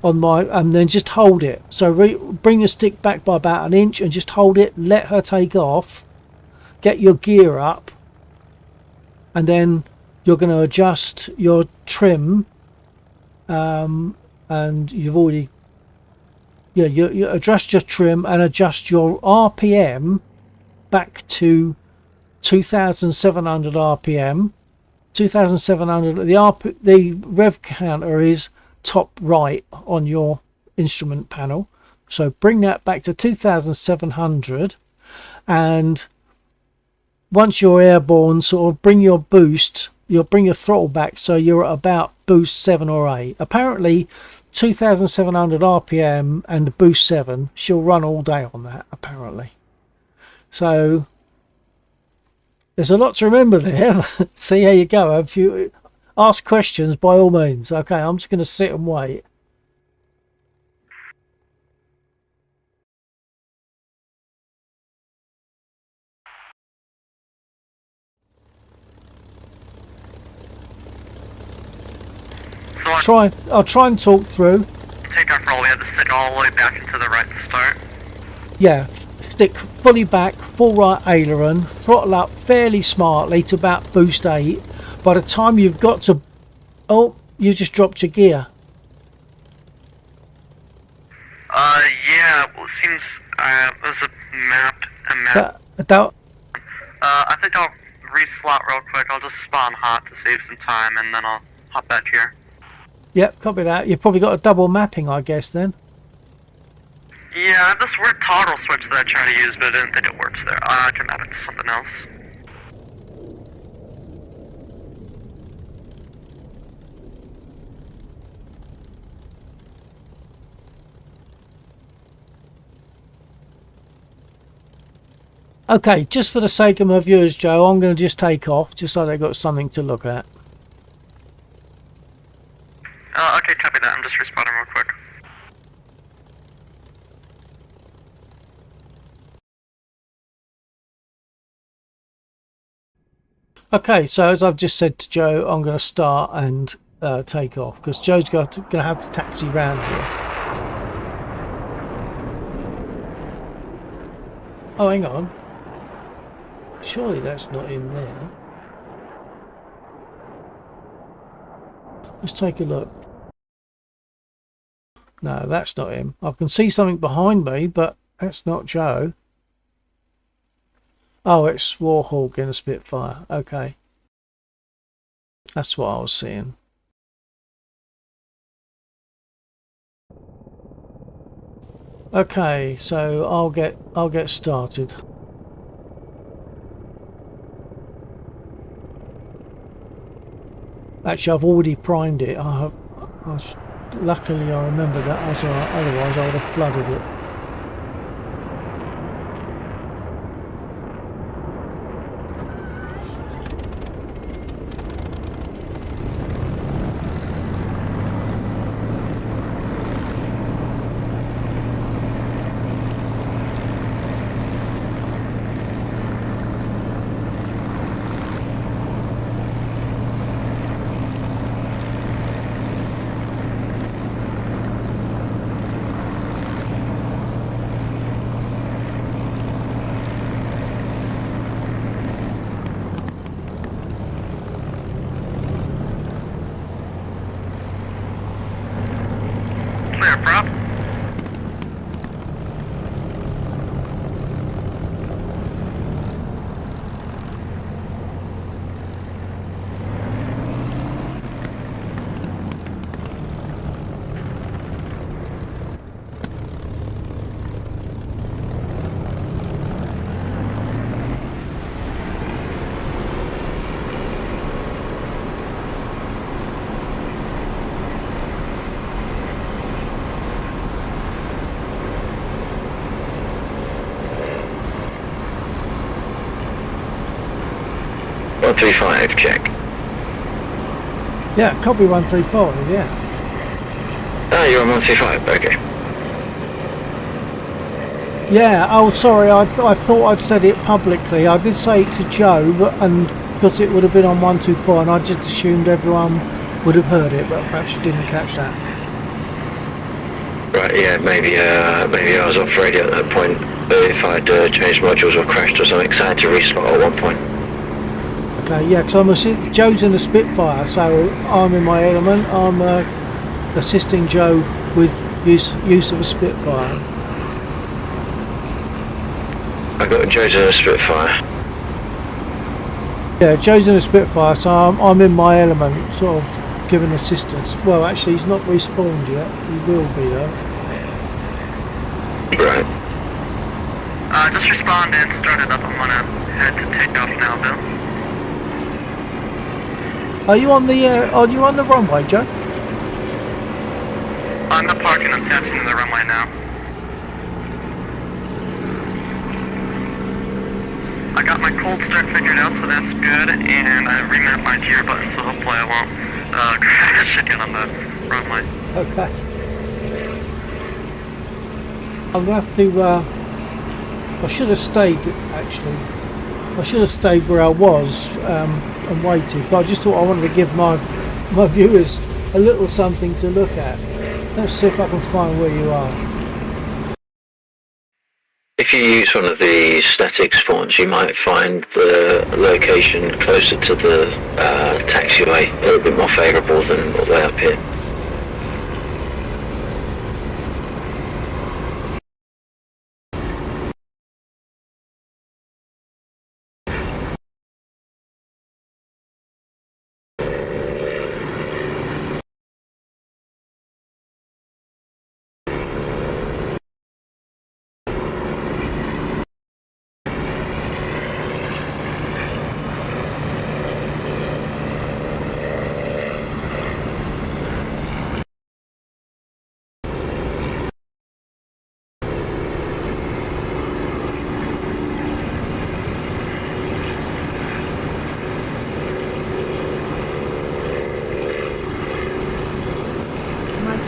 on my, and then just hold it. So bring the stick back by about an inch and just hold it, let her take off, get your gear up, and then you're going to adjust your trim, and you've already, yeah, you adjust your trim and adjust your RPM back to 2,700 RPM. 2,700. The rev counter is top right on your instrument panel, so bring that back to 2,700, and once you're airborne, sort of bring your boost, you'll bring your throttle back so you're at about boost 7 or 8. Apparently 2,700 RPM and the boost 7, she'll run all day on that apparently. So there's a lot to remember there. See how you go. If you ask questions, by all means. Okay, I'm just going to sit and wait. So I'll try and talk through. take off roll, we have to stick all the way back into the right to start. Yeah, stick fully back, full right aileron, throttle up fairly smartly to about boost 8. By the time you've got to, oh, you just dropped your gear. Yeah, well, it seems, there's a map. I think I'll reslot real quick. I'll just spawn hot to save some time, and then I'll hop back here. Yep, copy that. You've probably got a double mapping, I guess, then. Yeah, I have this weird toggle switch that I try to use, but I didn't think it works there. I can map it to something else. Okay, just for the sake of my viewers, Joe, I'm going to just take off, just so they've got something to look at. Okay, copy that. I'm just respawning real quick. Okay, so as I've just said to Joe, I'm going to start and take off, because Joe's going to have to taxi round here. Oh, hang on. Surely that's not in there. Let's take a look. No, that's not him. I can see something behind me, but that's not Joe. Oh, it's Warhawk in a Spitfire. Okay. That's what I was seeing. Okay, so I'll get started. Actually, I've already primed it. Luckily I remember that, otherwise I would have flooded it. 135, check. Yeah, copy 135, yeah. Ah, you're on 135, okay. Yeah, oh sorry, I thought I'd said it publicly. I did say it to Joe, and because it would have been on 124, and I just assumed everyone would have heard it, but perhaps you didn't catch that. Right, yeah, maybe I was off radio at that point, but if I'd changed modules or crashed or something, so I had to reslot at one point. Okay, yeah, because Joe's in the Spitfire, so I'm in my element. I'm assisting Joe with use of a Spitfire. I got Joe's in a Spitfire. Yeah, Joe's in a Spitfire, so I'm in my element, sort of giving assistance. Well, actually, he's not respawned yet. He will be though. Right. Just respond and start it up. I'm gonna head to take off now, Bill. Are you on the runway, Joe? I'm not parking, I'm taxiing the runway now. I got my cold start figured out, so that's good, and I remapped my gear button, so hopefully I won't crash again on the runway. Okay. I'm gonna have to. I should have stayed actually. I should have stayed where I was and waited, but I just thought I wanted to give my viewers a little something to look at. Let's see if I can find where you are. If you use one of the static spawns, you might find the location closer to the taxiway a little bit more favourable than all the way up here.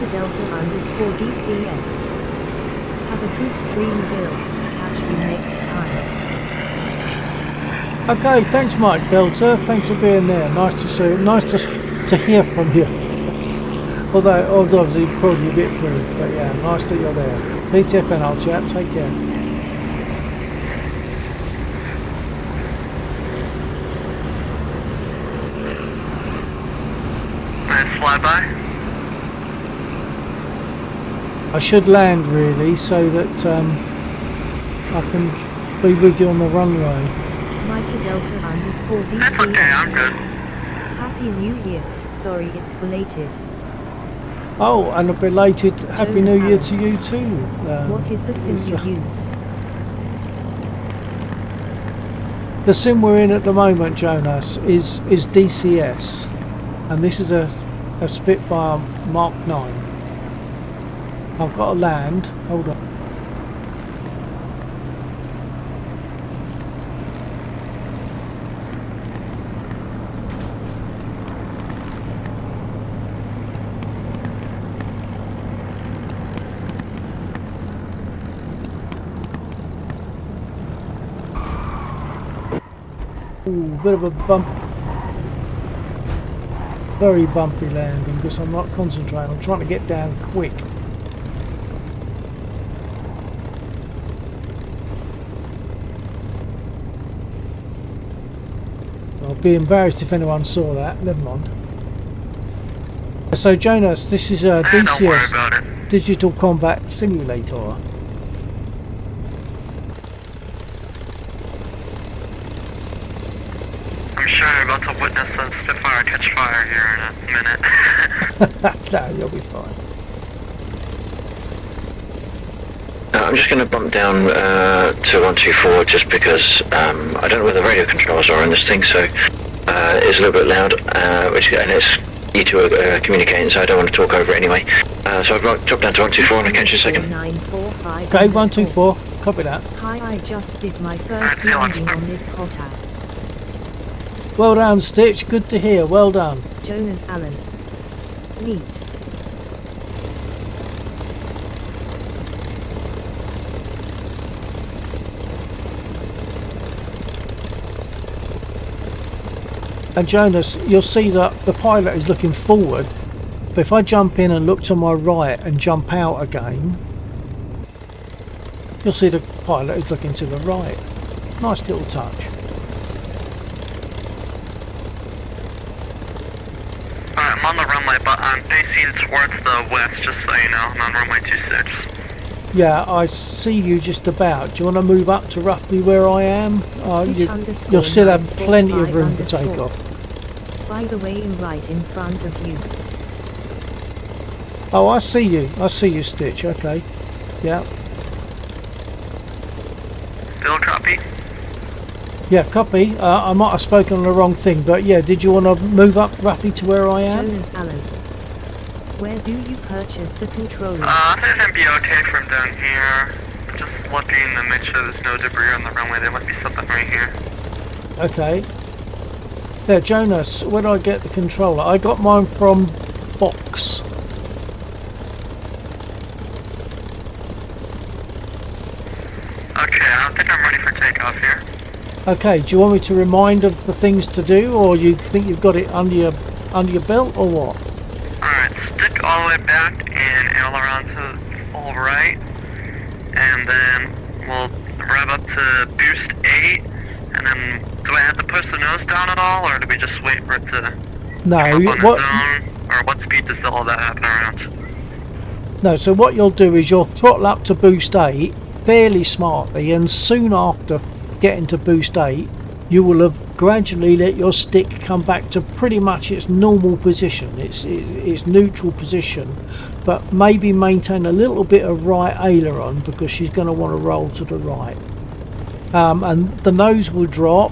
Delta_DCS. Have a good stream, Bill. Catch you next time. Okay, thanks, Mike Delta. Thanks for being there. Nice to see. Nice to hear from you. Although I was obviously probably a bit rude, but yeah, nice that you're there. PTFN, old chap. Take care. Nice flyby. I should land really, so that I can be with you on the runway. Mikey Delta_DCS. That's okay, I'm good. Happy New Year. Sorry it's belated. Oh, and a belated Happy New Year to you too. What is the sim you use? The sim we're in at the moment, Jonas, is DCS, and this is a Spitfire Mark 9. I've got to land. Hold on. Ooh, bit of a bump. Very bumpy landing because I'm not concentrating. I'm trying to get down quick. I'd be embarrassed if anyone saw that. Never mind. So Jonas, this is a Don't worry DCS about it. Digital Combat Simulator. I'm sure you're about to witness a Spitfire catch fire here in a minute. No, you'll be fine. I'm just going to bump down to 124 just because I don't know where the radio controls are on this thing, so it's a little bit loud, and it's you two are communicating, so I don't want to talk over it anyway. So I've dropped down to 124 and I'll catch you in a second. Okay, 124, copy that. Hi, I just did my first landing on this hot ass. Well done, Stitch. Good to hear. Well done. Jonas Allen. Neat. And Jonas, you'll see that the pilot is looking forward, but if I jump in and look to my right and jump out again, you'll see the pilot is looking to the right. Nice little touch. Alright, I'm on the runway, but I'm facing towards the west, just so you know. I'm on runway 26. Yeah, I see you just about. Do you want to move up to roughly where I am? You'll still have plenty of room to take off. By the way, right in front of you. Oh, I see you. I see you, Stitch. Okay. Yeah. Still copy? Yeah, copy. I might have spoken the wrong thing, but yeah, did you want to move up roughly to where I am? Jonas Allen. Where do you purchase the controller? I think it'd be okay from down here. Just looking to make sure there's no debris on the runway. There might be something right here. Okay. There, Jonas, where do I get the controller? I got mine from Box. Okay, I think I'm ready for takeoff here. Okay, do you want me to remind of the things to do, or you think you've got it under your belt, or what? Alright, stick all the way back and aileron to full right. And then we'll rev up to boost 8. And then, do I have to push the nose down at all, or do we just wait for it to No, come up on what? its own? Or what speed does all that happen around? No, so what you'll do is you'll throttle up to boost 8 fairly smartly, and soon after getting to boost 8 you will have gradually let your stick come back to pretty much its normal position, its neutral position, but maybe maintain a little bit of right aileron because she's going to want to roll to the right. And the nose will drop.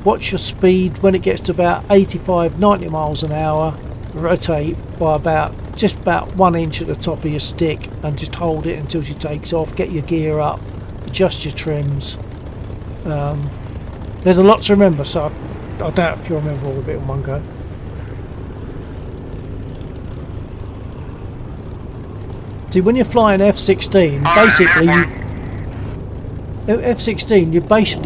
Watch your speed. When it gets to about 85-90 miles an hour, rotate by just about 1 inch at the top of your stick and just hold it until she takes off. Get your gear up, adjust your trims. There's a lot to remember, so I doubt if you'll remember all of it in one go. See, when you're flying F-16, basically F-16,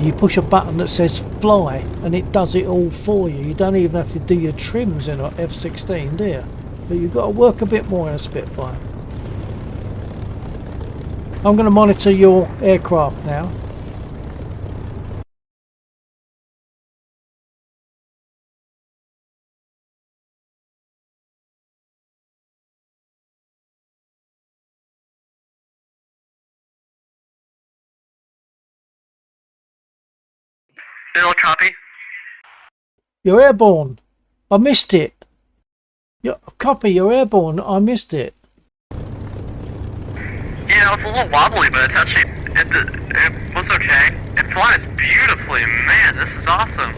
you push a button that says fly, and it does it all for you. You don't even have to do your trims in an F-16, do you? But you've got to work a bit more in a Spitfire. I'm going to monitor your aircraft now. Still copy? You're airborne. I missed it. Copy, you're airborne. I missed it. Yeah, it's a little wobbly, but it's actually, it was okay. It flies beautifully. Man, this is awesome.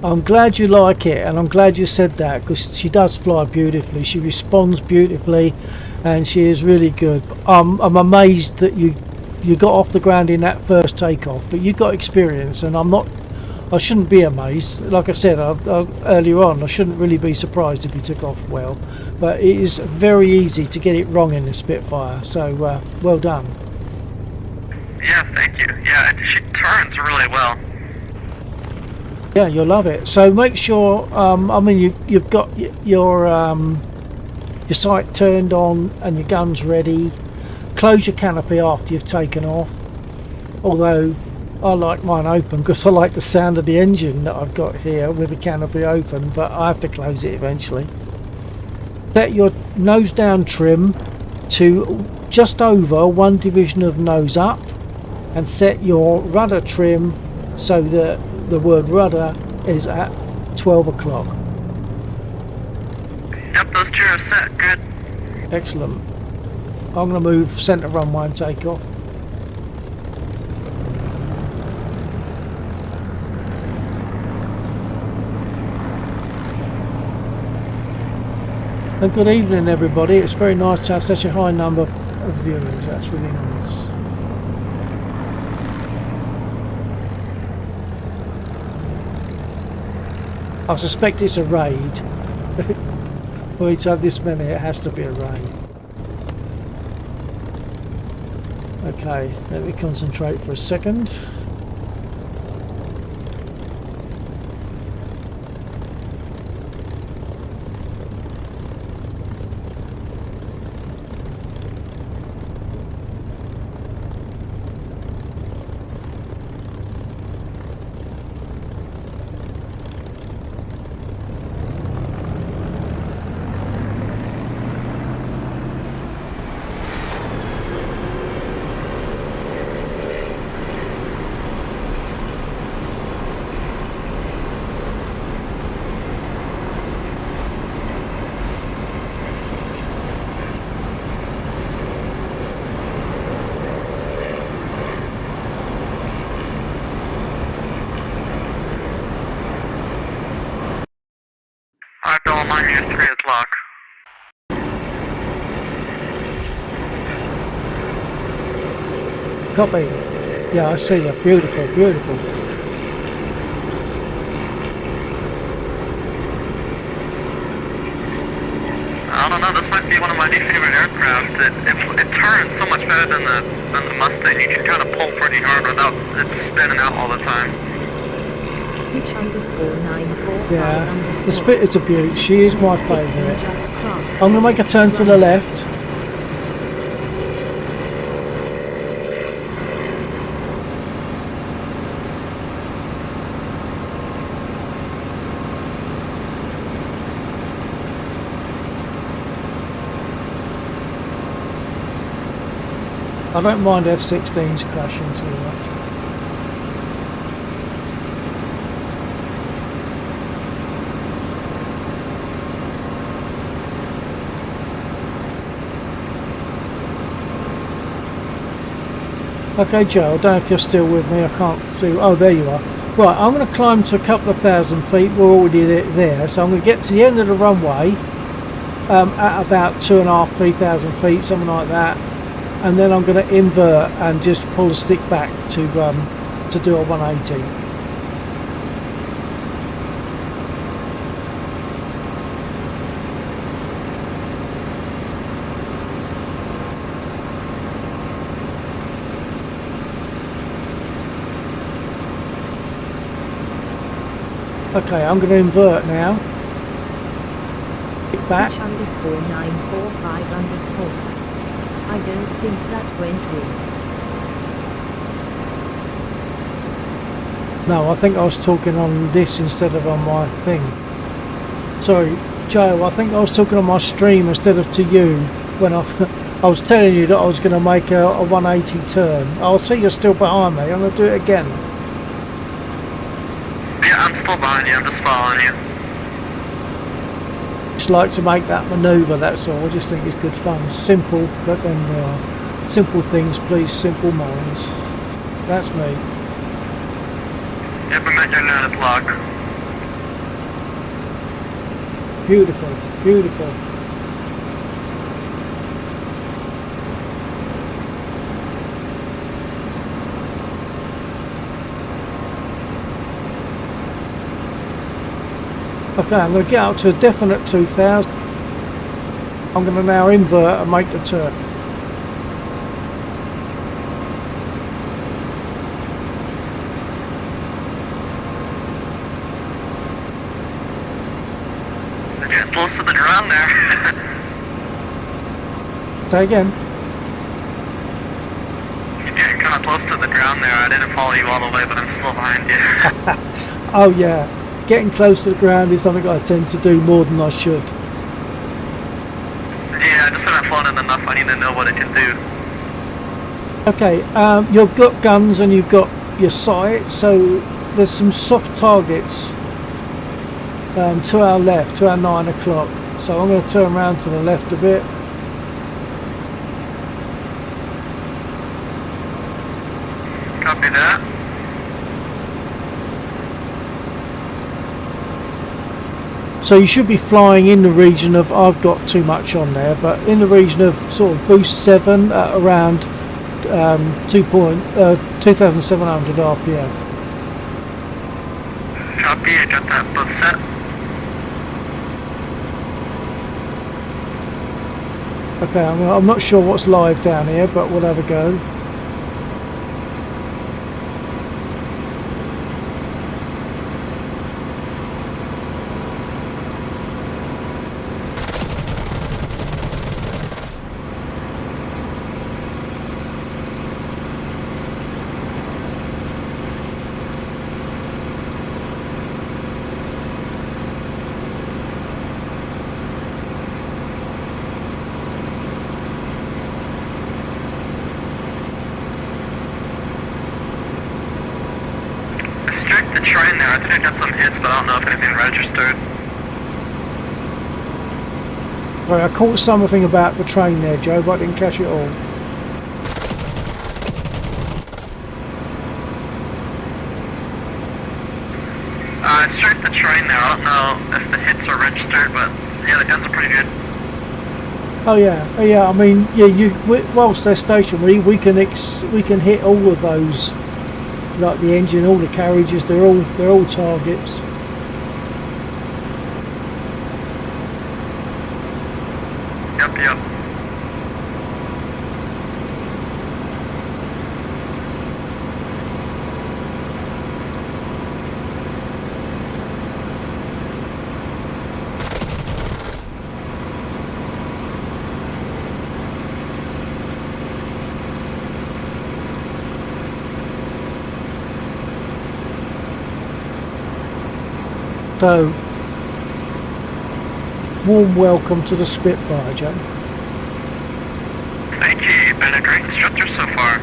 I'm glad you like it, and I'm glad you said that, because she does fly beautifully. She responds beautifully, and she is really good. I'm amazed that you got off the ground in that first takeoff, but you got experience, and I shouldn't be amazed. Like I said earlier on, I shouldn't really be surprised if you took off well, but it is very easy to get it wrong in the Spitfire, so well done. Yeah, thank you. Yeah, she turns really well. Yeah, you'll love it. So make sure, I mean, you've got your sight turned on and your guns ready. Close your canopy after you've taken off, although I like mine open because I like the sound of the engine that I've got here with the canopy open, but I have to close it eventually. Set your nose down trim to just over 1 division of nose up, and set your rudder trim so that the word rudder is at 12 o'clock. Yep, those two are set. Good. Excellent. I'm going to move centre runway and take off. And good evening everybody. It's very nice to have such a high number of viewers. That's really nice. I suspect it's a raid. For you to have this many, it has to be a raid. Okay, let me concentrate for a second. Alright, Bill, I'm on you. 3 o'clock. Copy. Yeah, I see you. Beautiful, beautiful. I don't know, this might be one of my new favorite aircraft. It turns so much better than the Mustang. You can kind of pull pretty hard without it spinning out all the time. Stitch underscore 945 Yeah, underscore. the Spit is a beaut. She is my 16 favourite. just crossed. I'm going to make a turn to the left. I don't mind F-16s crashing too much. Okay, Joe, I don't know if you're still with me. I can't see. Oh, there you are. Right, I'm going to climb to a couple of thousand feet. We're already there, so I'm going to get to the end of the runway at about 2,500, 3,000 feet, something like that. And then I'm going to invert and just pull the stick back to do a 180. Okay, I'm going to invert now. Back. Stitch underscore 945 underscore. I don't think that went through. No, I think I was talking on this instead of on my thing. Sorry, Joe, I think I was talking on my stream instead of to you when I was telling you that I was going to make a 180 turn. I'll see you're still behind me. I'm going to do it again. Yeah, I'm still behind you. I'm just following you. Just like to make that manoeuvre, that's all. I just think it's good fun. Simple, but then simple things please simple minds. That's me. Yep, I'm at your 9 o'clock. Beautiful, beautiful. Okay, I'm going to get up to a definite 2,000. I'm going to now invert and make the turn. You're getting close to the ground there. Say again. You're getting kind of close to the ground there. I didn't follow you all the way, but I'm still behind you. Oh yeah, getting close to the ground is something I tend to do more than I should. Yeah, I just haven't flown it enough. I need to know what it can do. Okay, you've got guns and you've got your sight, so there's some soft targets to our left, to our 9 o'clock. So I'm going to turn around to the left a bit. Copy that. So you should be flying in the region of, I've got too much on there, but in the region of sort of boost 7 at around 2,700 RPM. Copy, I got that book set. Okay, I'm not sure what's live down here, but we'll have a go. Restrict the train there. I think I got some hits, but I don't know if anything registered. Right, I caught something about the train there, Joe, but I didn't catch it all. Restrict the train there. I don't know if the hits are registered, but yeah, the guns are pretty good. Oh yeah. I mean, yeah. Whilst they're stationary, we can hit all of those, like the engine, all the carriages. They're all targets. Yep. So, warm welcome to the Spitfire, Joe. Thank you. You've been a great instructor so far.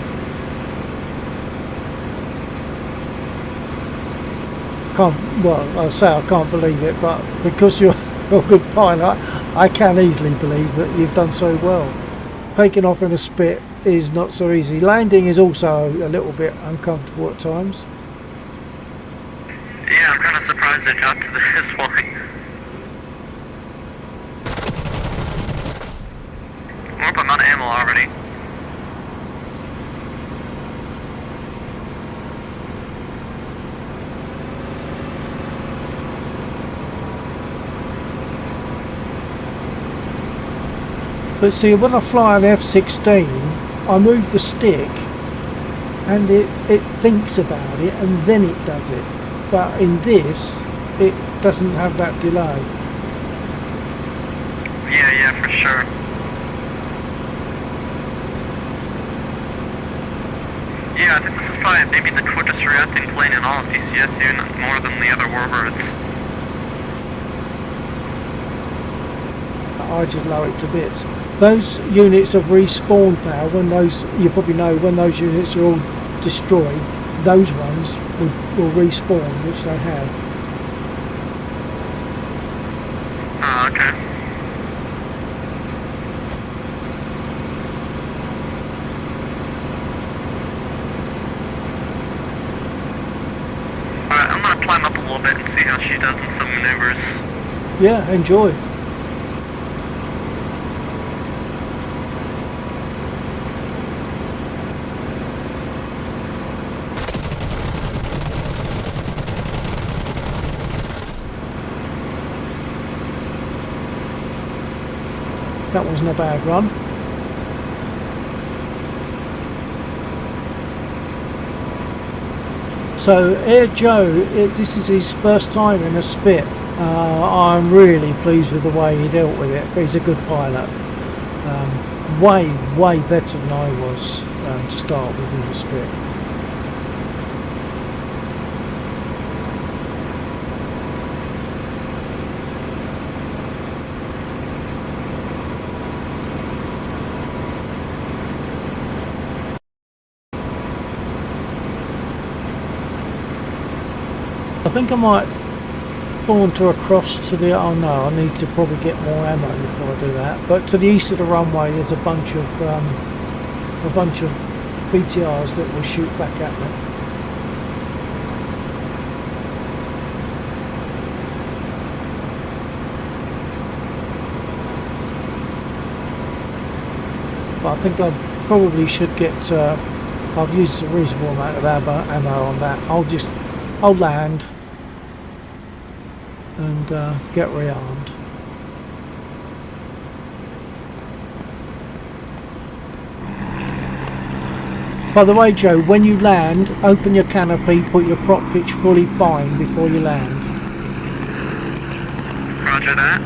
I say I can't believe it, but because you're a good pilot, I can easily believe that you've done so well. Taking off in a spit is not so easy. Landing is also a little bit uncomfortable at times. Yeah, I'm kind of surprised it got to this point. We're up amount of ammo already. But see, when I fly an F-16, I move the stick and it thinks about it and then it does it. But in this, it doesn't have that delay. Yeah, for sure. Yeah, I think this is probably maybe the quickest reacting plane in all of DCS, even more than the other warbirds. I just blow it to bits. Those units of respawn now, when those, you probably know, when those units are all destroyed, those ones will respawn, which they have. Oh, okay. Alright, I'm gonna climb up a little bit and see how she does in some maneuvers. Yeah, enjoy. That wasn't a bad run. So Air Joe, this is his first time in a Spit. I'm really pleased with the way he dealt with it. He's a good pilot. Way better than I was to start with in the Spit. I think I might saunter across to the, oh no, I need to probably get more ammo before I do that, but to the east of the runway there's a bunch of BTRs that will shoot back at me. But I think I probably should get, I've used a reasonable amount of ammo on that. I'll land and get rearmed. By the way, Joe, when you land, open your canopy, put your prop pitch fully fine before you land. Roger that.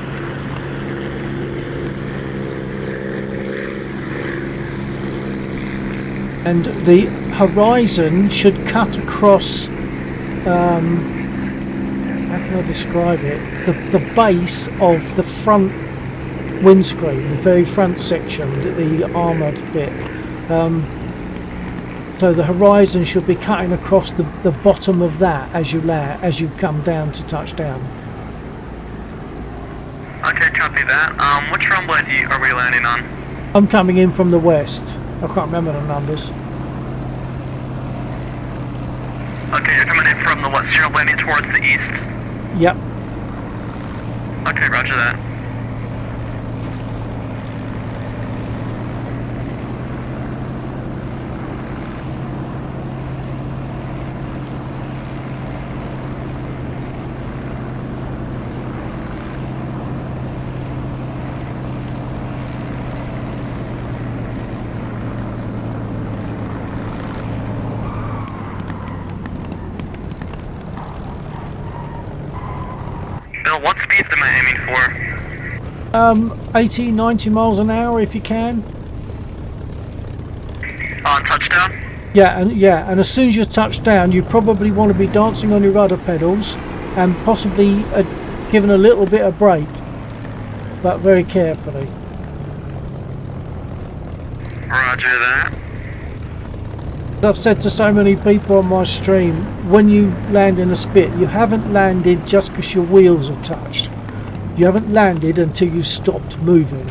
And the horizon should cut across, how can I describe it? The base of the front windscreen, the very front section, the armoured bit. So the horizon should be cutting across the bottom of that as you land, as you come down to touchdown. Okay, copy that. Which runway are we landing on? I'm coming in from the west. I can't remember the numbers. Okay, you're coming in from the west. You're landing towards the east. Yep. Okay, roger that. Bill, what speeds am I aiming for? 80, 90 miles an hour if you can. On touchdown? Yeah, and as soon as you touch down, you probably want to be dancing on your rudder pedals and possibly giving a little bit of brake, but very carefully. Roger that. I've said to so many people on my stream, when you land in a spit, you haven't landed just because your wheels have touched. You haven't landed until you've stopped moving,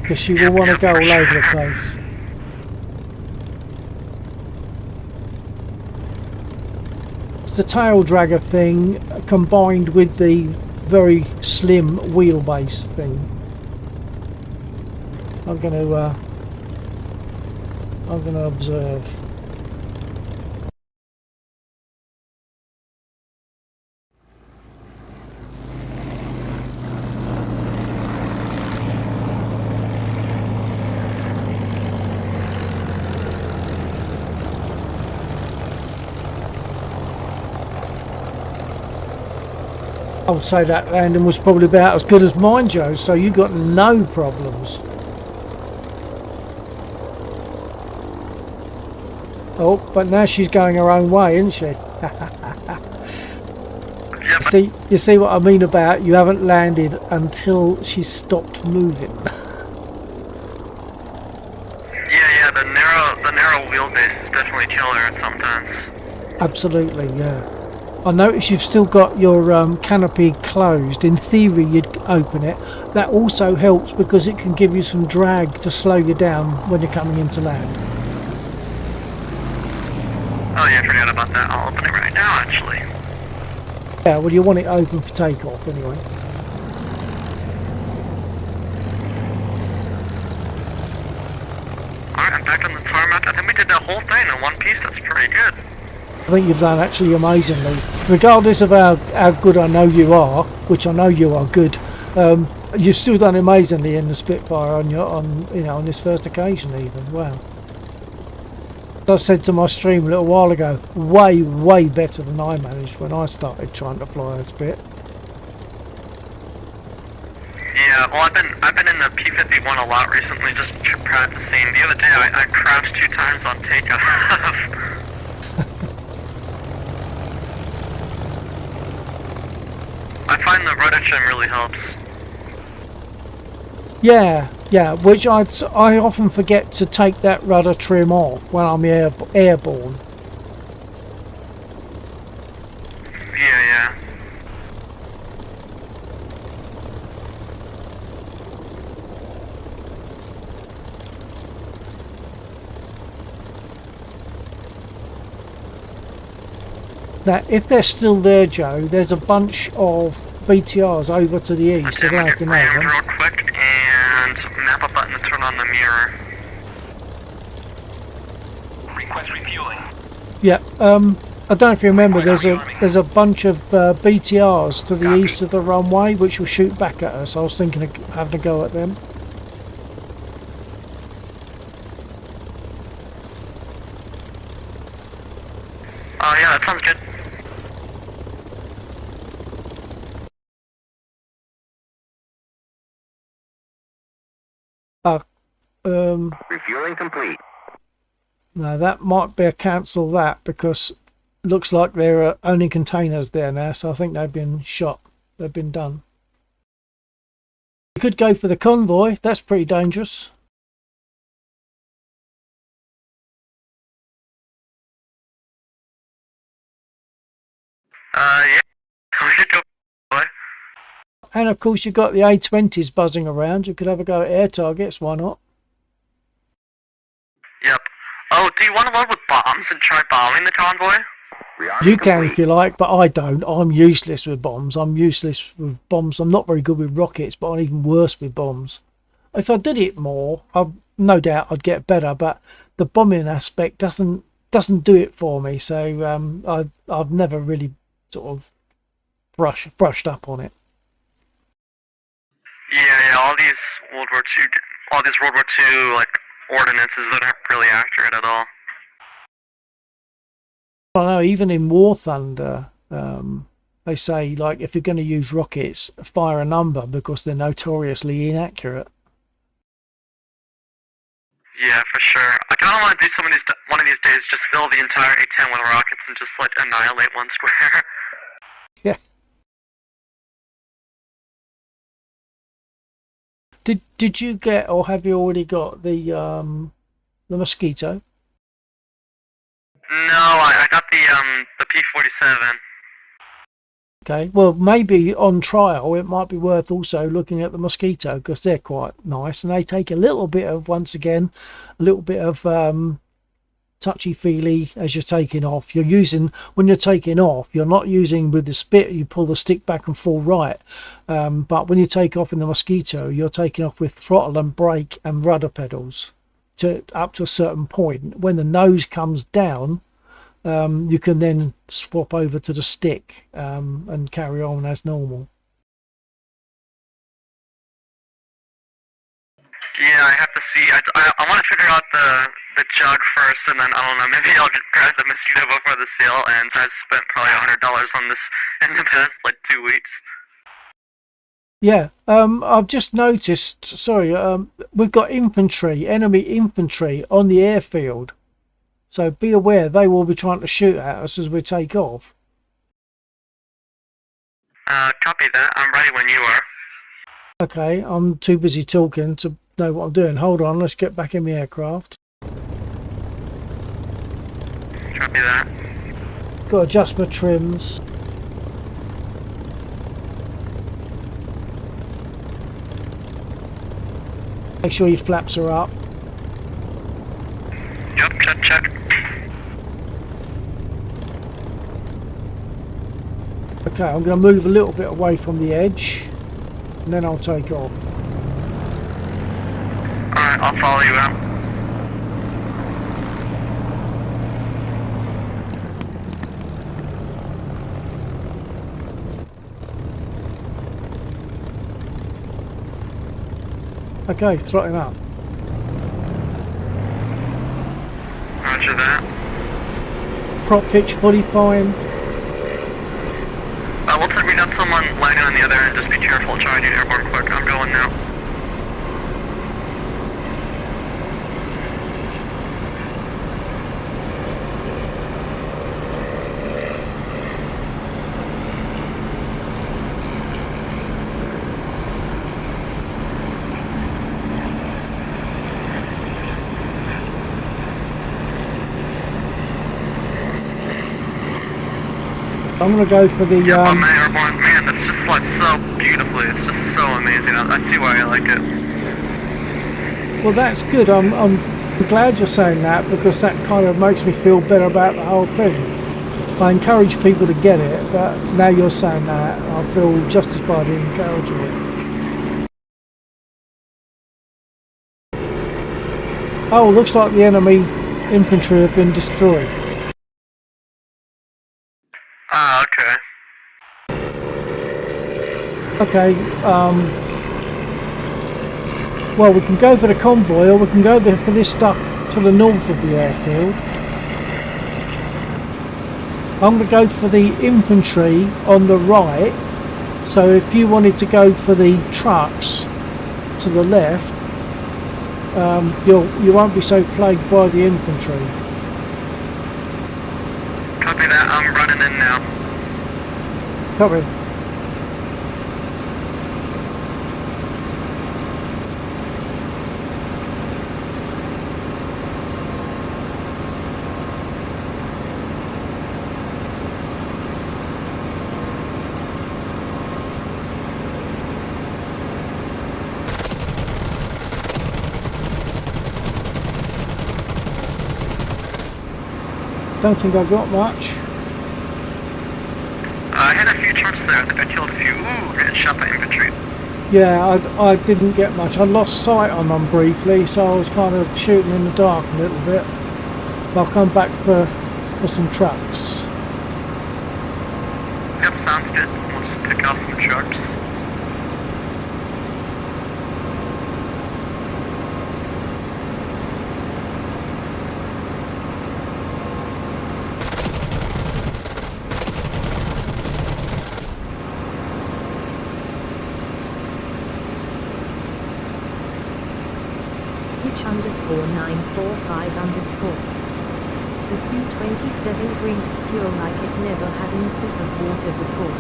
because you will want to go all over the place. It's the tail dragger thing combined with the very slim wheelbase thing. I'm going to observe. I would say that landing was probably about as good as mine, Joe, so you got no problems. Oh, but now she's going her own way, isn't she? You see what I mean about you haven't landed until she's stopped moving. Yeah, the narrow wheelbase is definitely killer sometimes. Absolutely, yeah. I notice you've still got your canopy closed. In theory, you'd open it. That also helps because it can give you some drag to slow you down when you're coming into land. Oh yeah, I forgot about that. I'll open it right now, actually. Yeah, well, you want it open for takeoff anyway. Alright, I'm back on the tarmac. I think we did that whole thing in one piece. That's pretty good. I think you've done actually amazingly. Regardless of how good I know you are, which I know you are good, you've still done amazingly in the Spitfire on this first occasion even. Wow. I said to my stream a little while ago, way better than I managed when I started trying to fly a Spit. Yeah, well, I've been in the P-51 a lot recently, just practicing. The other day, I crashed 2 times on takeoff. I find the rudder trim really helps. Yeah, which I often forget to take that rudder trim off when I'm airborne. Yeah. Now, if they're still there, Joe, there's a bunch of BTRs over to the east. Okay, I'm I don't know gonna if you get know them. real quick and map a button to turn on the mirror. Request refueling. Yeah, I don't know if you remember. There's a bunch of BTRs to the east of the runway which will shoot back at us. I was thinking of having a go at them. Yeah, that sounds good. Refueling complete. No, that might be a cancel that because it looks like there are only containers there now, so I think they've been shot. They've been done. You could go for the convoy. That's pretty dangerous. Yeah, we should go. Boy. And of course you've got the A-20s buzzing around. You could have a go at air targets. Why not? Yep. Oh, do you want to load with bombs and try bombing the convoy? You can if you like, but I don't. I'm useless with bombs. I'm useless with bombs. I'm not very good with rockets, but I'm even worse with bombs. If I did it more, no doubt I'd get better, but the bombing aspect doesn't do it for me. So I've never really sort of brushed up on it. Yeah, all these World War II like ordinances that aren't really accurate at all. I know even in War Thunder, they say like if you're going to use rockets, fire a number because they're notoriously inaccurate. Yeah, for sure. I kind of want to do one of these days, just fill the entire A-10 with rockets and just like annihilate one square. Yeah. Did you get, or have you already got the Mosquito? No, I got the P-47. Okay, well maybe on trial it might be worth also looking at the Mosquito because they're quite nice and they take a little bit of, once again, a little bit of touchy-feely as you're taking off. When you're taking off, you're not using with the spit, you pull the stick back and fall right. But when you take off in the Mosquito, you're taking off with throttle and brake and rudder pedals up to a certain point. When the nose comes down, you can then swap over to the stick and carry on as normal. Yeah, I have to see. I want to figure out the jug first, and then I don't know. Maybe I'll just grab the Mosquito before the sale ends. I've spent probably $100 on this in the past like 2 weeks. Yeah, I've just noticed. Sorry, we've got enemy infantry on the airfield. So be aware they will be trying to shoot at us as we take off. Copy that. I'm ready when you are. Okay, I'm too busy talking to know what I'm doing. Hold on, let's get back in the aircraft. Copy that. Got to adjust my trims. Make sure your flaps are up. Yep, check. Okay, I'm going to move a little bit away from the edge and then I'll take off. Alright, I'll follow you out. Okay, throttling up. Roger that. Prop pitch fully fine. Looks like we got someone landing on the other end. Just be careful. Try to do airborne quick. I'm going now. I'm going to go for the... Yep, I'm airborne. Man, this just flies so beautifully. It's just so amazing. I see why I like it. Well, that's good. I'm glad you're saying that because that kind of makes me feel better about the whole thing. I encourage people to get it, but now you're saying that, I feel justified in encouraging it. Oh, looks like the enemy infantry have been destroyed. Ah, okay. Okay, well, we can go for the convoy or we can go there for this stuff to the north of the airfield. I'm going to go for the infantry on the right. So if you wanted to go for the trucks to the left, you won't be so plagued by the infantry. Copy that, I'm running in now. Copy. Don't think I got much. I hit a few trucks there, I think I killed a few. Ooh, getting shot by infantry. Yeah, I didn't get much. I lost sight on them briefly, so I was kind of shooting in the dark a little bit. But I'll come back for some trucks. Yep, sounds good. We'll just pick off some trucks. Stitch _945 _ The Su-27 drinks fuel like it never had a sip of water before.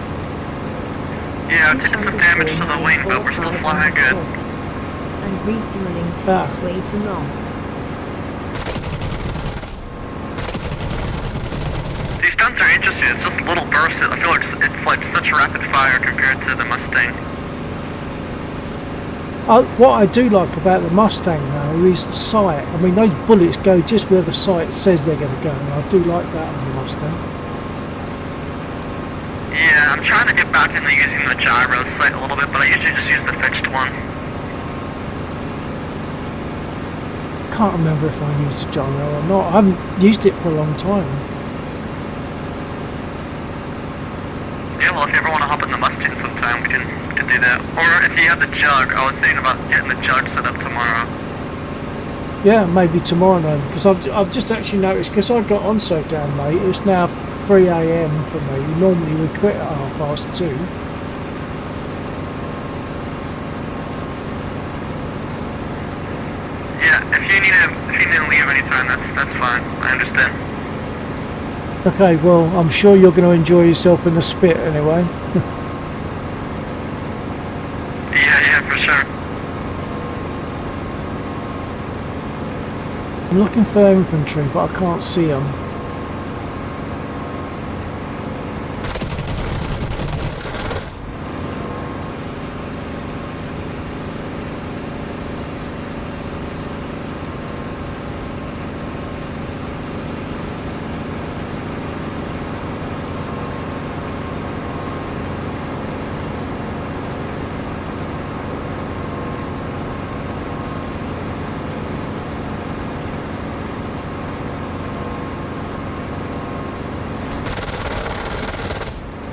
Yeah, Stitch taking some damage to the wing, but we're still flying good. And refueling takes way too long. These guns are interesting, it's just little bursts. I feel like it's like such rapid fire compared to the Mustang. What I do like about the Mustang though is the sight. I mean, those bullets go just where the sight says they're going to go, and I do like that on the Mustang. Yeah, I'm trying to get back into using the gyro sight a little bit, but I usually just use the fixed one. Can't remember if I used the gyro or not. I haven't used it for a long time. Yeah, well, if you ever want to hop in the Mustang sometime, we can do that. Or if you have the jug, I was thinking about getting the jug set up tomorrow. Yeah, maybe tomorrow then, because I've just actually noticed, because I got on so damn late, it's now 3 AM for me. Normally we quit at 2:30. Yeah, if you need to leave anytime, that's fine. I understand. Okay, well, I'm sure you're going to enjoy yourself in the spit anyway. Yeah, for sure. I'm looking for infantry, but I can't see them.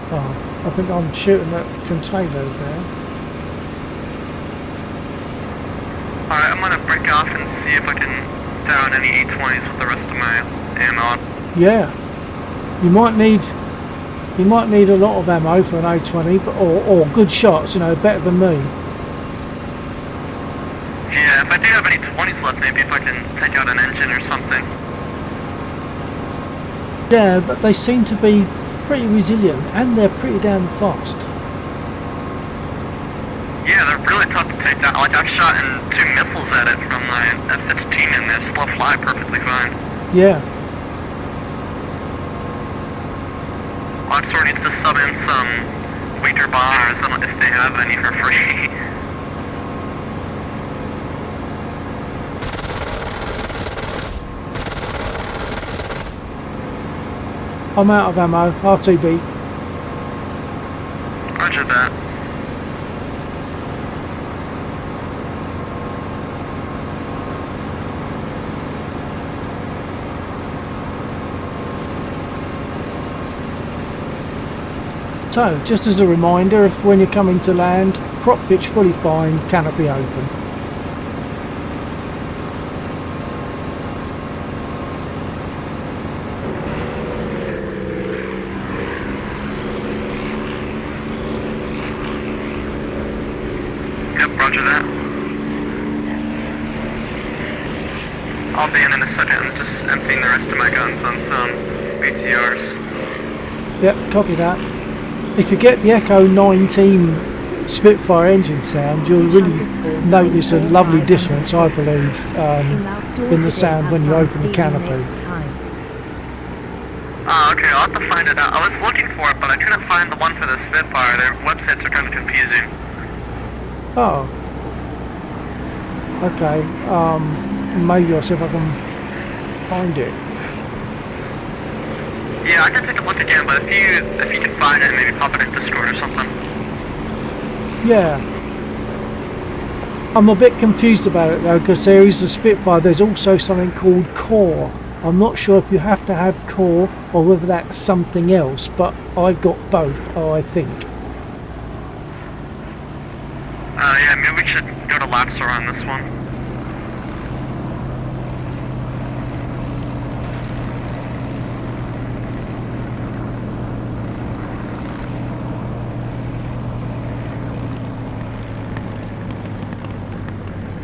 Oh, I think I'm shooting at containers now. Alright, I'm gonna break off and see if I can down any 820s with the rest of my ammo. Yeah, you might need a lot of ammo for an A20, but or good shots, you know, better than me. Yeah, if I do have any 20s left, maybe if I can take out an engine or something. Yeah, but they seem to be pretty resilient, and they're pretty damn fast. Yeah, they're really tough to take down. Like, I've shot in 2 missiles at it from my F-16 and they still fly perfectly fine. Yeah. Oxford needs to sub in some weaker bombers, I don't know if they have any for free. I'm out of ammo, RTB. Roger that. So, just as a reminder, if when you're coming to land, prop pitch fully fine, canopy open. to my guns on some BTRs. Yep, copy that. If you get the Echo 19 Spitfire engine sound, you'll really notice a lovely difference, I believe, in the sound when you open the canopy. Oh, okay, I'll have to find it out. I was looking for it, but I couldn't find the one for the Spitfire. Their websites are kind of confusing. Oh. Okay, maybe I'll see if I can find it. Yeah, I can take a look again, but if you can find it, maybe pop it in Discord or something. Yeah. I'm a bit confused about it though, because there is the Spitfire, there's also something called Core. I'm not sure if you have to have Core or whether that's something else, but I've got both, I think. Yeah, maybe we should go to Lapsor on this one.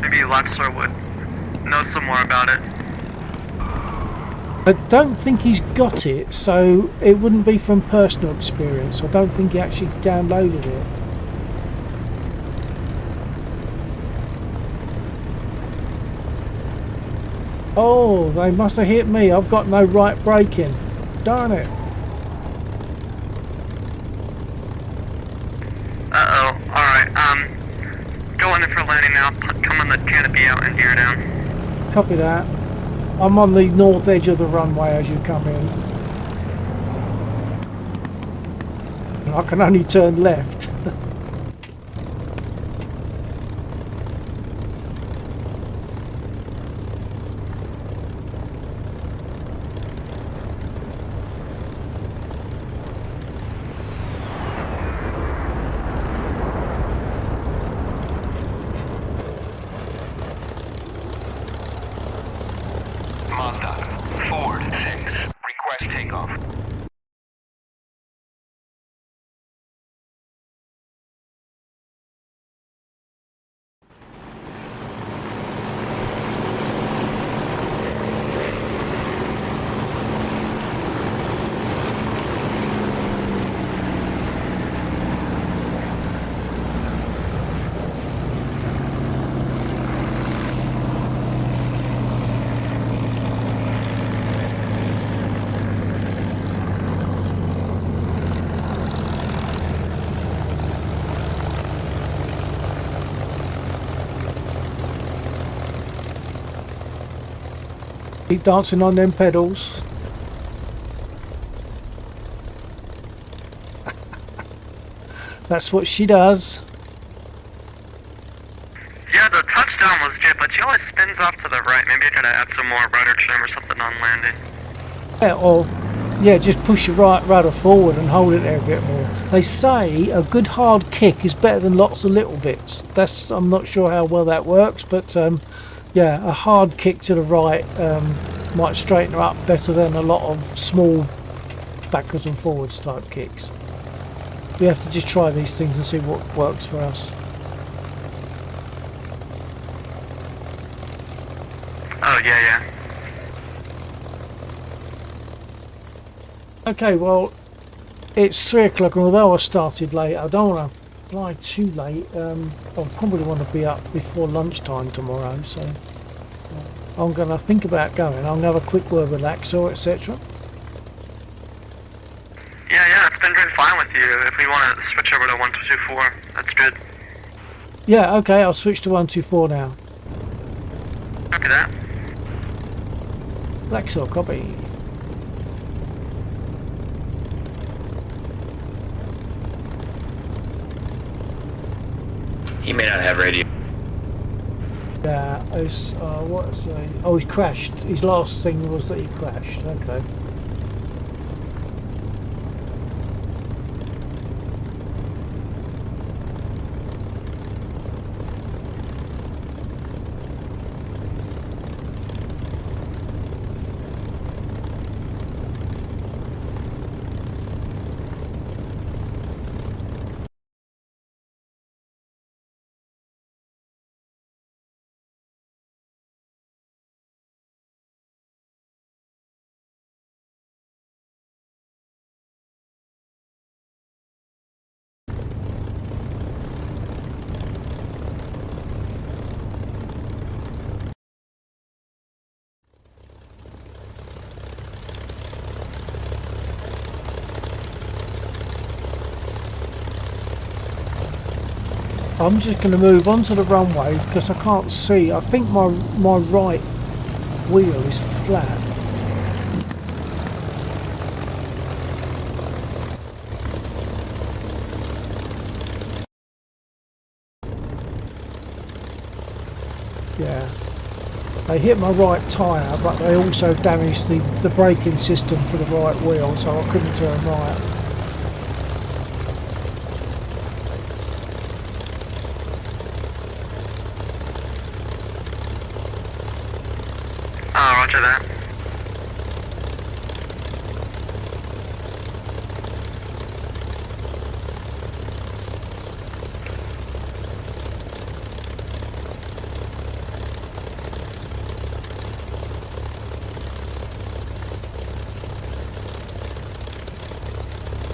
Maybe Lapsor would know some more about it. I don't think he's got it, so it wouldn't be from personal experience. I don't think he actually downloaded it. Oh, they must have hit me. I've got no right braking. Darn it. Uh-oh, alright, go in for landing now, come on the canopy out and gear down. Copy that. I'm on the north edge of the runway as you come in. I can only turn left. Mazda, Ford 6, request takeoff. Keep dancing on them pedals. That's what she does. Yeah, the touchdown was good, but she always spins off to the right. Maybe I gotta add some more rudder trim or something on landing. Yeah, or yeah, just push your right rudder forward and hold it there a bit more. They say a good hard kick is better than lots of little bits. I'm not sure how well that works, but yeah, a hard kick to the right might straighten her up better than a lot of small backwards and forwards type kicks. We have to just try these things and see what works for us. Oh, yeah. Okay, well, it's 3 o'clock, and although I started late, I don't want to fly too late. I'll probably want to be up before lunchtime tomorrow, so I'm going to think about going. I'm going to have a quick word with Axel, etc. Yeah, it's been very fine with you. If we want to switch over to 124, that's good. Yeah, okay, I'll switch to 124 now. Copy that. Axel, copy. He may not have radio. Yeah, oh, he crashed. His last thing was that he crashed. Okay. I'm just going to move onto the runway because I can't see. I think my right wheel is flat. Yeah. They hit my right tyre, but they also damaged the braking system for the right wheel, so I couldn't turn right. Roger that.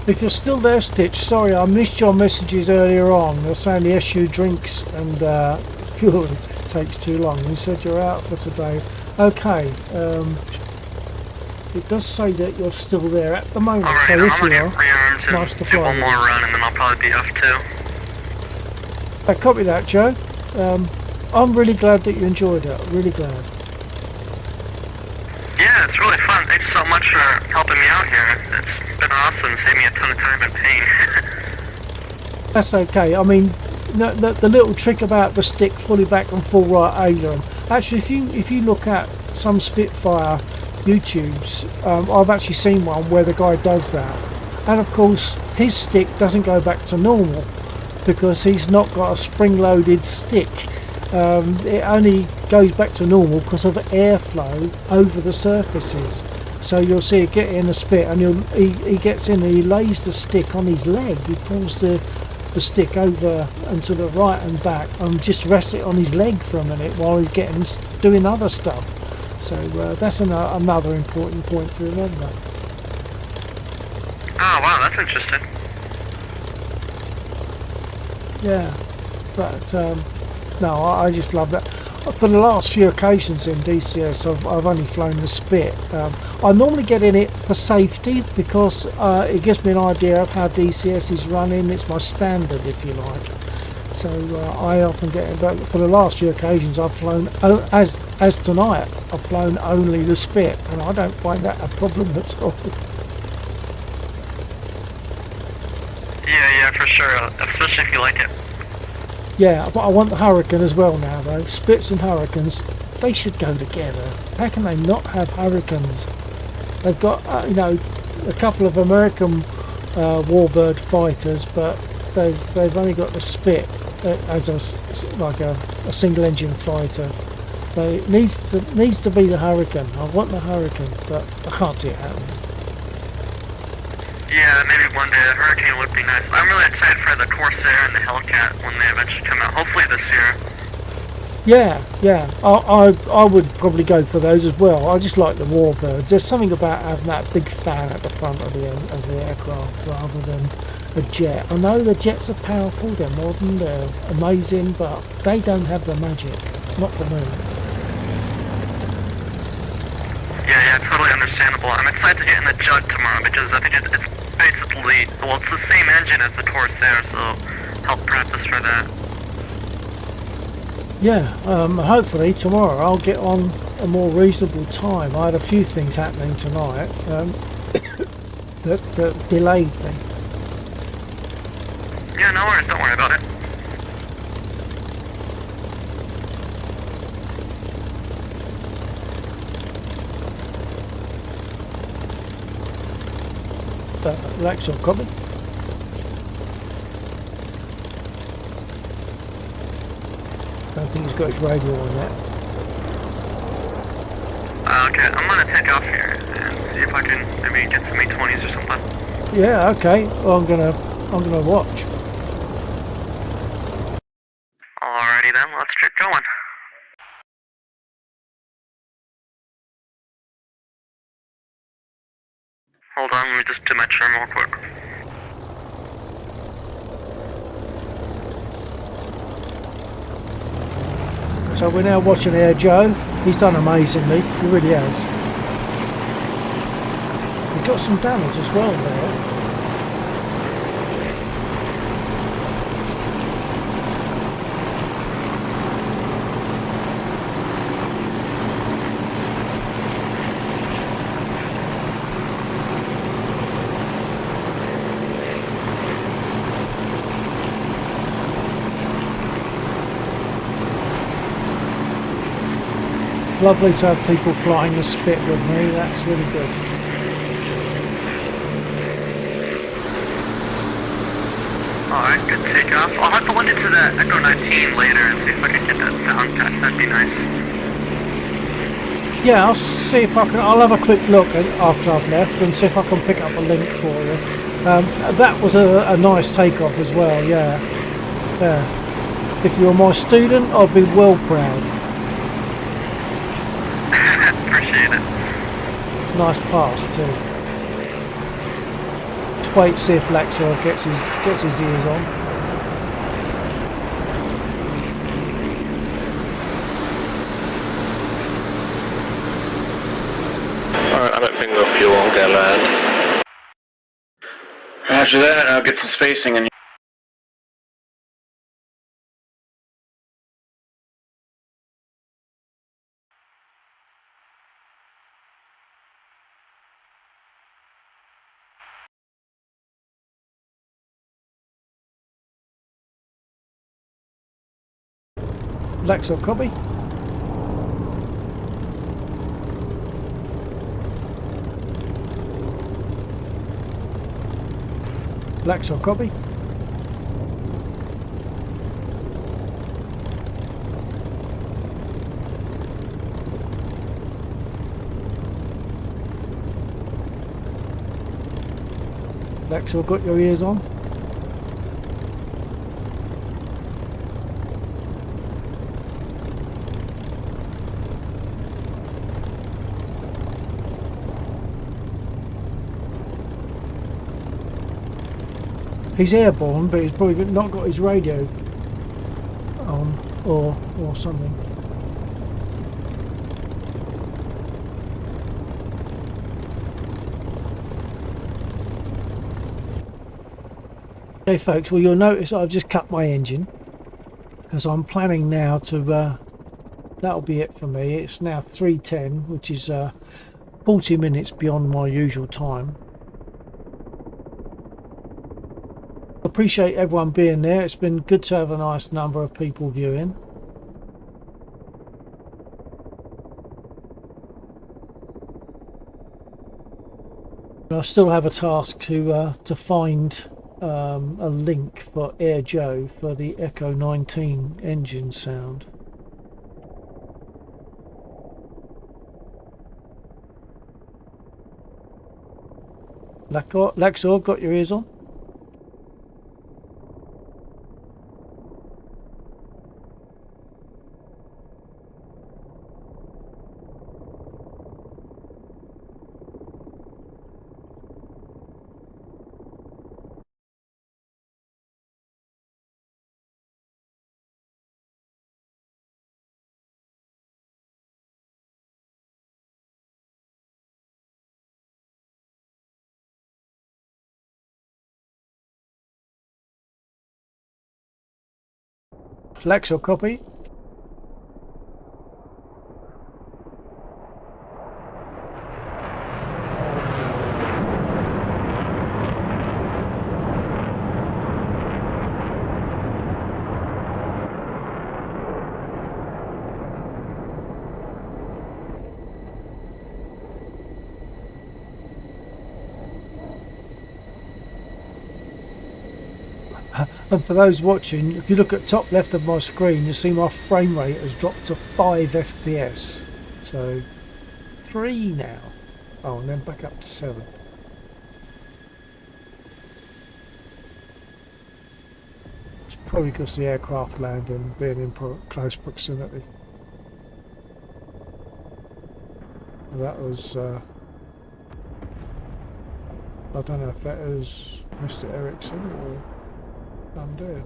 If you're still there, Stitch, sorry I missed your messages earlier on. They're saying the SU drinks and fuel takes too long. You said you're out for today. Okay, it does say that you're still there at the moment. Alright, So I'm if gonna you get are, rearmed and nice to do fly one with more you. run and then I'll probably be off too. Copy that, Joe. I'm really glad that you enjoyed it. Really glad. Yeah, it's really fun. Thanks so much for helping me out here. It's been awesome. Saved me a ton of time and pain. That's okay. I mean, the little trick about the stick fully back and full right aileron. Actually, if you look at some Spitfire YouTubes, I've actually seen one where the guy does that, and of course his stick doesn't go back to normal because he's not got a spring-loaded stick. It only goes back to normal because of airflow over the surfaces. So you'll see it get in a spit, and he gets in and he lays the stick on his leg. He pulls the stick over and to the right and back and just rests it on his leg for a minute while he's doing other stuff. So that's another important point to remember. Oh wow, that's interesting. Yeah, but no, I just love that. For the last few occasions in DCS, I've only flown the Spit. I normally get in it for safety because it gives me an idea of how DCS is running. It's my standard, if you like. So I often get it, but for the last few occasions I've flown, as tonight, I've flown only the Spit, and I don't find that a problem at all. Yeah, for sure. Especially if you like it. Yeah, but I want the Hurricane as well now though. Spits and Hurricanes, they should go together. How can they not have Hurricanes? They've got, you know, a couple of American Warbird fighters, but they've only got the Spit as a single engine fighter. So it needs to be the Hurricane. I want the Hurricane, but I can't see it happening. Yeah, maybe one day the Hurricane would be nice. I'm really excited for the Corsair and the Hellcat when they eventually come out. Hopefully this year. Yeah. I would probably go for those as well. I just like the Warbirds. There's something about having that big fan at the front of the aircraft rather than a jet. I know the jets are powerful, they're modern, they're amazing, but they don't have the magic. Not for me. Yeah, totally understandable. I'm excited to get in the Jug tomorrow because I think it's basically, well, it's the same engine as the Corsair, so help practice for that. Yeah, hopefully tomorrow I'll get on a more reasonable time. I had a few things happening tonight that delayed me. Yeah, no worries, don't worry about it. Lex or copy? Don't think he's got his radio on yet. Okay, I'm gonna take off here and see if I can maybe get some 820s or something. Yeah, okay. Well, I'm gonna watch. Alrighty then, let's get going. Hold on, let me just do my trim real quick. So we're now watching Air Joe. He's done amazingly. He really has. He got some damage as well there. Lovely to have people flying the spit with me. That's really good. Alright, good takeoff. I'll have to look into that Echo 19 later and see if I can get that sound test. That'd be nice. Yeah, I'll see if I can. I'll have a quick look after I've left and see if I can pick up a link for you. That was a nice takeoff as well. Yeah, yeah. If you were my student, I'd be well proud. Appreciate it. Nice pass too. Let's wait, see if Laxor gets his ears on. Alright, I don't think the fuel will get land. After that, I'll get some spacing and Laxor, copy. Laxor, copy. Laxor, got your ears on? He's airborne, but he's probably not got his radio on or something. Okay folks, well you'll notice I've just cut my engine because I'm planning now to that'll be it for me. It's now 3:10, which is 40 minutes beyond my usual time. Appreciate everyone being there. It's been good to have a nice number of people viewing. I still have a task to find a link for Air Joe for the Echo 19 engine sound. Laxor, got your ears on? Laxor, copy. And for those watching, if you look at top left of my screen, you see my frame rate has dropped to 5 FPS. So 3 now. Oh, and then back up to 7. It's probably because the aircraft landing being in close proximity. That was I don't know if that was Mr. Ericsson or I'm dead.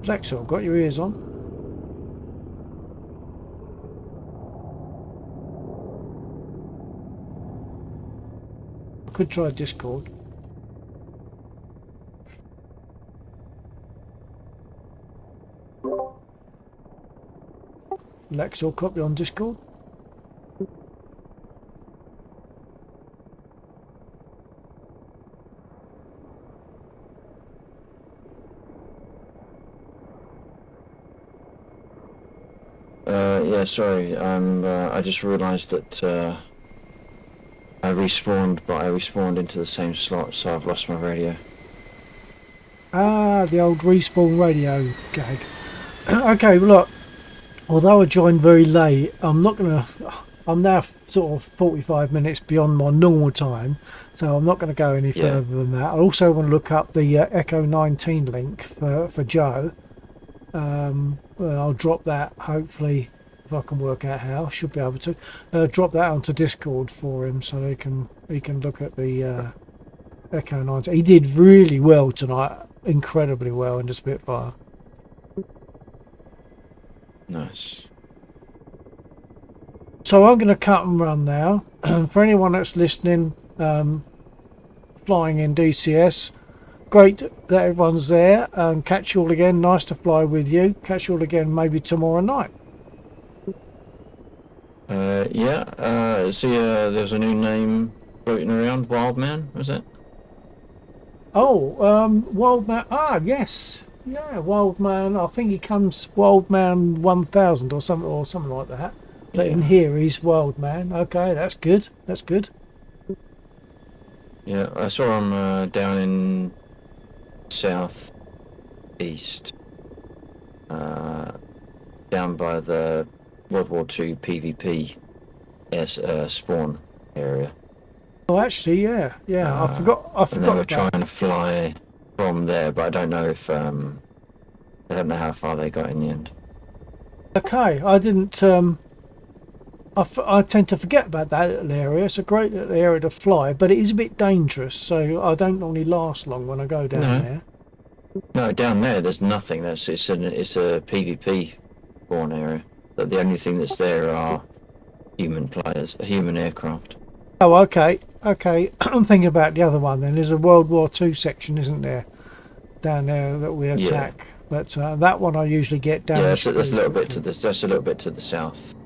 Laxor, got your ears on? Could try Discord. Lex, you'll copy on Discord. Yeah, sorry. I just realised that I respawned, but I respawned into the same slot, so I've lost my radio. Ah, the old respawn radio gag. Okay, well, look, although I joined very late, I'm now sort of 45 minutes beyond my normal time, so I'm not going to go any further than that. I also want to look up the Echo 19 link for Joe. Well, I'll drop that, hopefully, if I can work out how. I should be able to drop that onto Discord for him, so he can look at the Echo 19. He did really well tonight, incredibly well in the Spitfire. Nice. So I'm going to cut and run now. For anyone that's listening, flying in DCS, great that everyone's there. Catch you all again. Nice to fly with you. Catch you all again maybe tomorrow night. Yeah. See, there's a new name floating around. Wildman, was it? Oh, Wildman. Ah, yes. Yeah, Wildman. I think he comes Wildman 1000 or something like that. But in here he's Wildman. Okay, that's good. That's good. Yeah, I saw him down in south east, down by the World War II PvP spawn area. Oh, actually, yeah. I forgot. And they were trying to fly from there, but I don't know if I don't know how far they got in the end. Okay, I didn't. I tend to forget about that little area. It's a great little area to fly, but it is a bit dangerous, so I don't normally last long when I go down there. No, down there there's nothing. It's a PvP spawn area. But the only thing that's there are human players, human aircraft. Oh, okay. I'm thinking about the other one then. There's a World War II section, isn't there, down there that we attack? Yeah. But that one I usually get down. Yeah, so that's a little bit to the. That's a little bit to the south.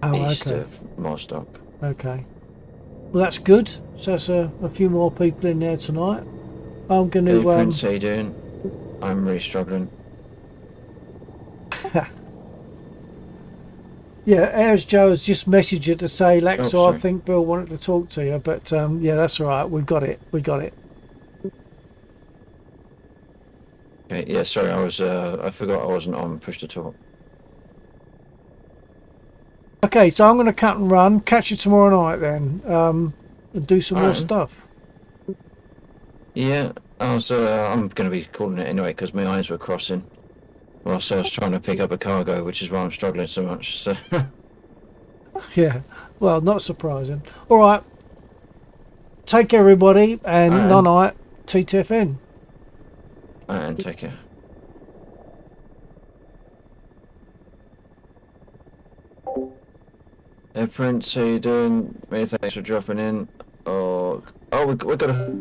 East of Mostock. Okay. Well, that's good. So there's a few more people in there tonight. I'm going to. Hey, Prince, how you doing? I'm really struggling. Yeah, Airs Joe has just messaged you to say, Lexo, I think Bill wanted to talk to you, but yeah, that's all right. We got it. Okay, yeah, sorry, I forgot I wasn't on push to talk. Okay, so I'm going to cut and run. Catch you tomorrow night then, and do some more stuff. Yeah, I'm going to be calling it anyway because my eyes were crossing whilst I was trying to pick up a cargo, which is why I'm struggling so much. So. Yeah, well, not surprising. All right, take care, everybody, and night, TTFN. And take care. Hey Prince, how you doing? Many thanks for dropping in. We got a...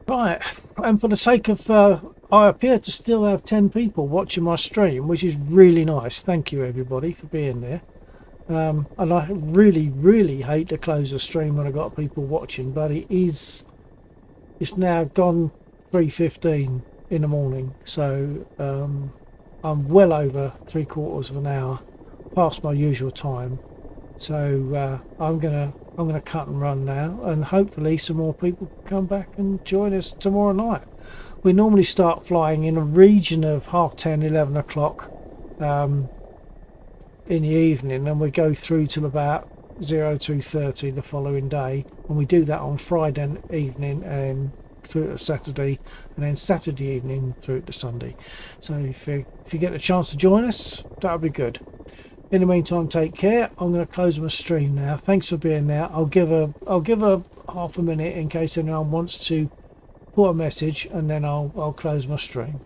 Right, and for the sake of, I appear to still have 10 people watching my stream, which is really nice. Thank you everybody for being there. And I really hate to close the stream when I've got people watching, but it's now gone 3:15 in the morning, so I'm well over 3/4 of an hour past my usual time. So I'm gonna cut and run now, and hopefully some more people can come back and join us tomorrow night. We normally start flying in a region of 10:30, 11 o'clock in the evening, and we go through till about 02:30 the following day, and we do that on Friday evening and through to Saturday, and then Saturday evening through to Sunday. So if you get a chance to join us, that would be good. In the meantime, take care. I'm going to close my stream now. Thanks for being there. I'll give a half a minute in case anyone wants to put a message, and then I'll close my stream.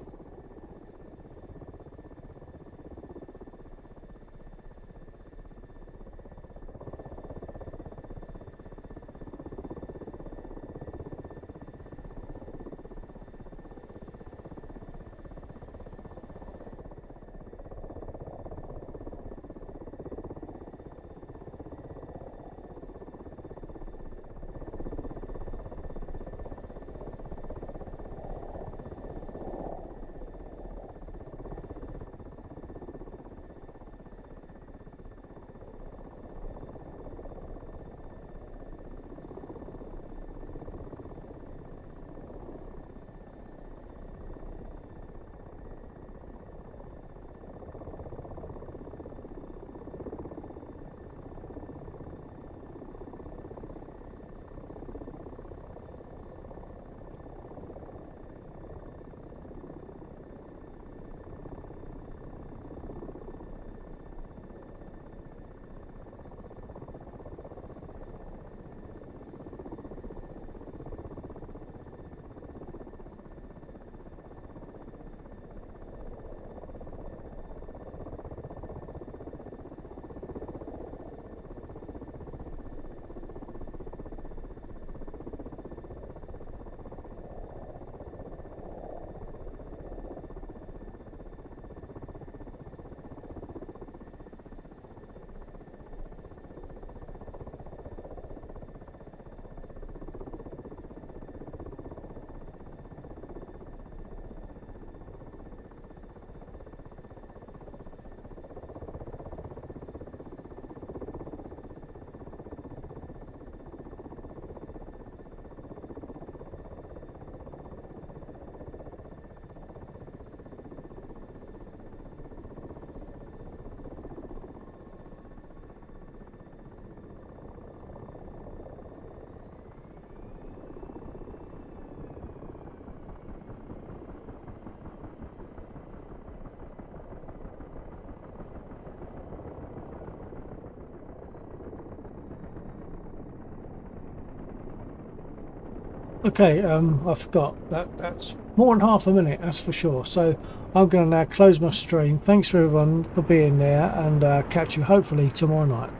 Okay, I forgot. That's more than half a minute, that's for sure. So I'm going to now close my stream. Thanks for everyone for being there, and catch you hopefully tomorrow night.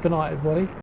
Good night, everybody.